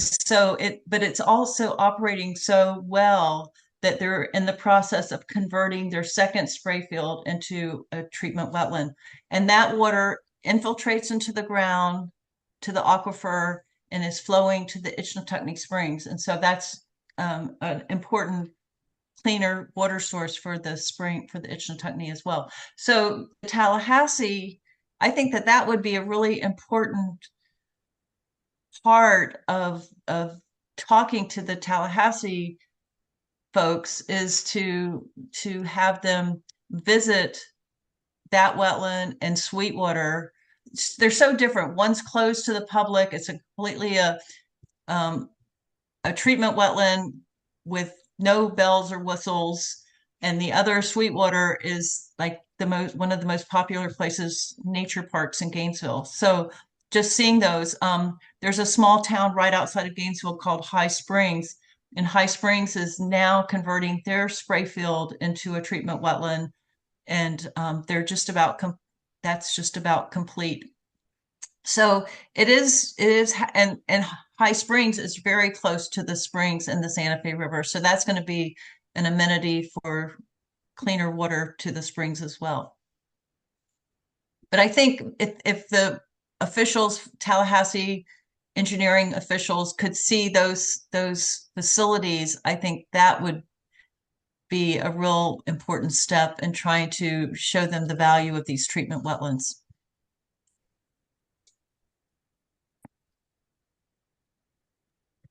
so but it's also operating so well that they're in the process of converting their second spray field into a treatment wetland. And that water infiltrates into the ground, to the aquifer, and is flowing to the Itchnatucknee Springs. And so that's an important cleaner water source for the Itchnatucknee as well. So Tallahassee, I think that would be a really important part of talking to the Tallahassee folks, is to have them visit that wetland and Sweetwater. They're so different. One's closed to the public. It's a completely a treatment wetland with no bells or whistles, and the other, Sweetwater, is like one of the most popular places, nature parks in Gainesville. So just seeing those, there's a small town right outside of Gainesville called High Springs, and High Springs is now converting their spray field into a treatment wetland, and they're just about that's just about complete. So it is, and High Springs is very close to the springs and the Santa Fe River, so that's going to be an amenity for cleaner water to the springs as well. But I think if the officials, Tallahassee engineering officials, could see those facilities, I think that would be a real important step in trying to show them the value of these treatment wetlands.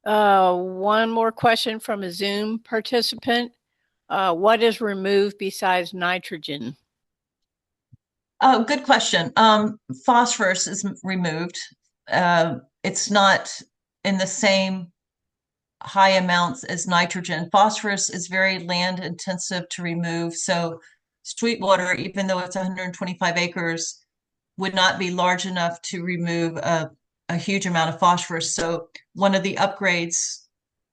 One more question from a Zoom participant. What is removed besides nitrogen? Oh, good question. Phosphorus is removed. It's not in the same high amounts as nitrogen. Phosphorus is very land intensive to remove. So Sweetwater, even though it's 125 acres, would not be large enough to remove a huge amount of phosphorus. So one of the upgrades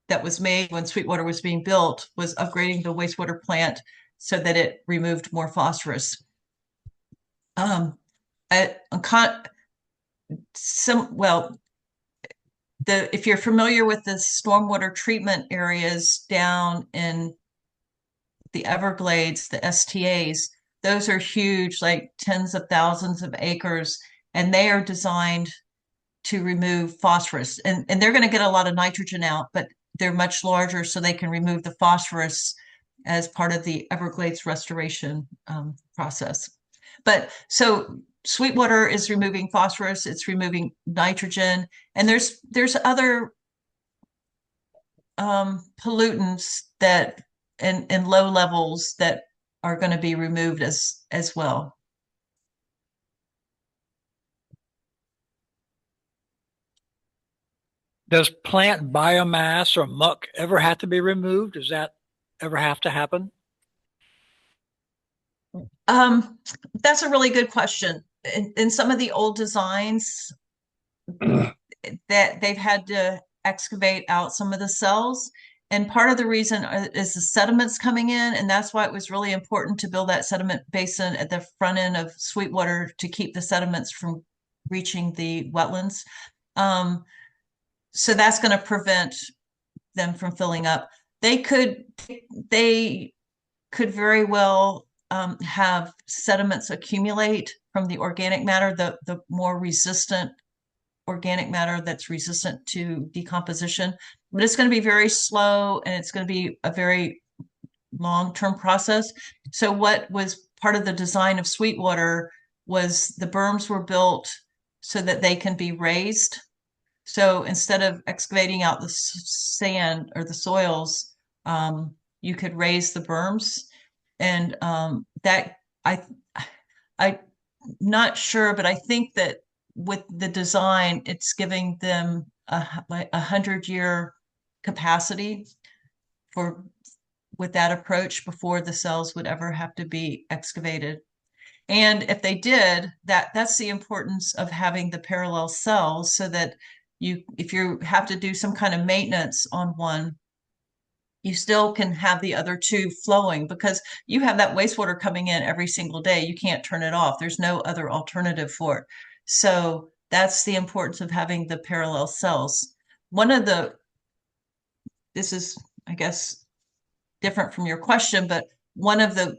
that was made when Sweetwater was being built was upgrading the wastewater plant so that it removed more phosphorus. If you're familiar with the stormwater treatment areas down in the Everglades, the STAs, those are huge, like tens of thousands of acres, and they are designed to remove phosphorus. And they're going to get a lot of nitrogen out, but they're much larger, so they can remove the phosphorus as part of the Everglades restoration process. But so Sweetwater is removing phosphorus, it's removing nitrogen, and there's other pollutants that in low levels that are going to be removed as well. Does plant biomass or muck ever have to be removed? Does that ever have to happen? That's a really good question. In some of the old designs, that they've had to excavate out some of the cells. And part of the reason is the sediments coming in. And that's why it was really important to build that sediment basin at the front end of Sweetwater to keep the sediments from reaching the wetlands. So that's going to prevent them from filling up. They could very well have sediments accumulate from the organic matter, the more resistant organic matter that's resistant to decomposition, but it's going to be very slow and it's going to be a very long-term process. So what was part of the design of Sweetwater was the berms were built so that they can be raised. So instead of excavating out the sand or the soils, you could raise the berms, and that I'm not sure, but I think that with the design, it's giving them like 100-year capacity with that approach before the cells would ever have to be excavated. And if they did, that's the importance of having the parallel cells, so that if you have to do some kind of maintenance on one, you still can have the other two flowing, because you have that wastewater coming in every single day. You can't turn it off. There's no other alternative for it. So that's the importance of having the parallel cells. This is, I guess, different from your question, but one of the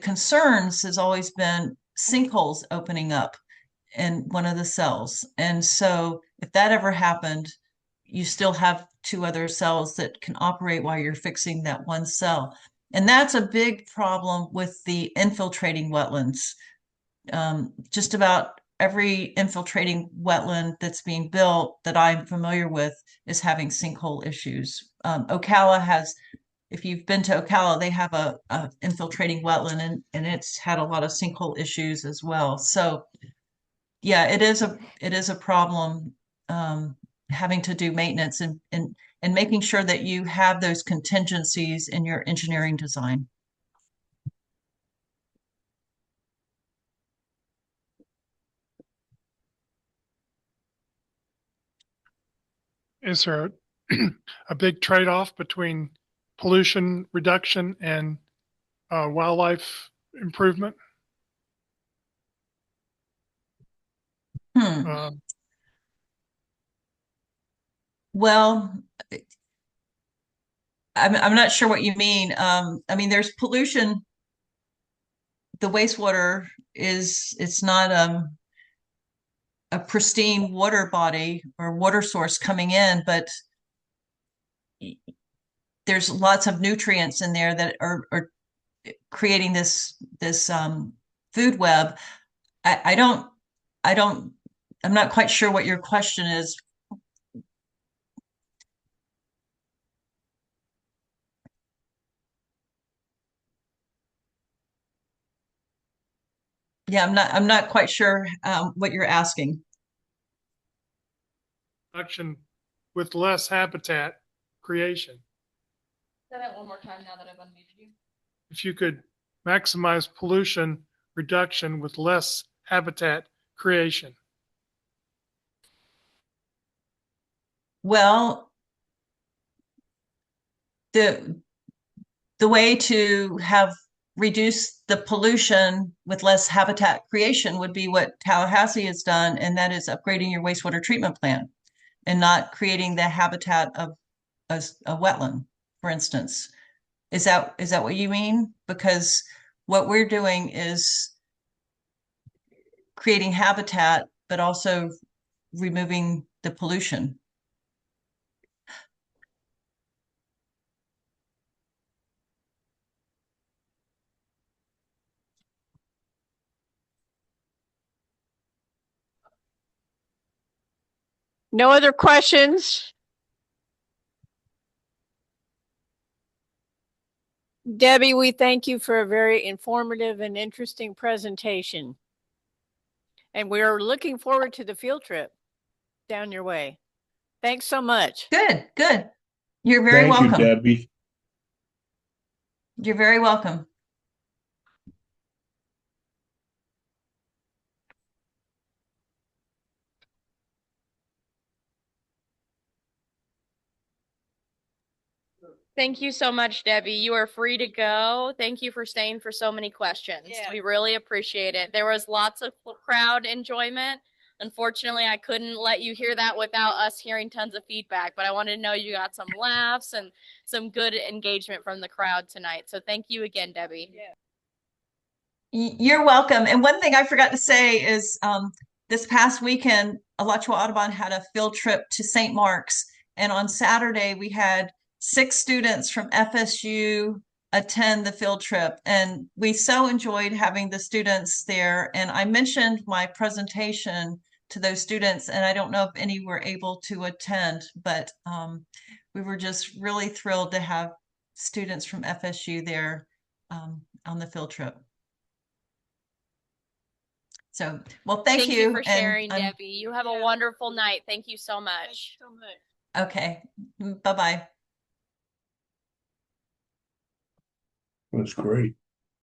concerns has always been sinkholes opening up in one of the cells. And so if that ever happened, you still have two other cells that can operate while you're fixing that one cell. And that's a big problem with the infiltrating wetlands. Just about every infiltrating wetland that's being built that I'm familiar with is having sinkhole issues. Ocala has, if you've been to Ocala, they have a infiltrating wetland, and it's had a lot of sinkhole issues as well. So yeah, it is a problem, having to do maintenance and making sure that you have those contingencies in your engineering design. Is there a big trade-off between pollution reduction and wildlife improvement? Well, I'm not sure what you mean. I mean, there's pollution. The wastewater it's not a pristine water body or water source coming in, but there's lots of nutrients in there that are creating this food web. I'm not quite sure what your question is. Yeah, I'm not quite sure what you're asking. Production with less habitat creation. Say that one more time now that I've unmuted you. If you could maximize pollution reduction with less habitat creation. Well, the way to have reduce the pollution with less habitat creation would be what Tallahassee has done, and that is upgrading your wastewater treatment plant and not creating the habitat of a wetland, for instance. Is that what you mean? Because what we're doing is creating habitat, but also removing the pollution. No other questions? Debbie, we thank you for a very informative and interesting presentation. And we're looking forward to the field trip down your way. Thanks so much. Good, good. You're very welcome. Thank you, Debbie. You're very welcome. Thank you so much, Debbie. You are free to go. Thank you for staying for so many questions. Yeah. We really appreciate it. There was lots of crowd enjoyment. Unfortunately, I couldn't let you hear that without us hearing tons of feedback, but I wanted to know you got some laughs and some good engagement from the crowd tonight. So thank you again, Debbie. Yeah. You're welcome. And one thing I forgot to say is this past weekend, Alachua Audubon had a field trip to St. Mark's. And on Saturday, we had 6 students from FSU attend the field trip. And we so enjoyed having the students there. And I mentioned my presentation to those students, and I don't know if any were able to attend, but we were just really thrilled to have students from FSU there on the field trip. So, well, thank you for and sharing, Debbie. You have a wonderful night. Thank you so much. Okay, bye-bye. That's great.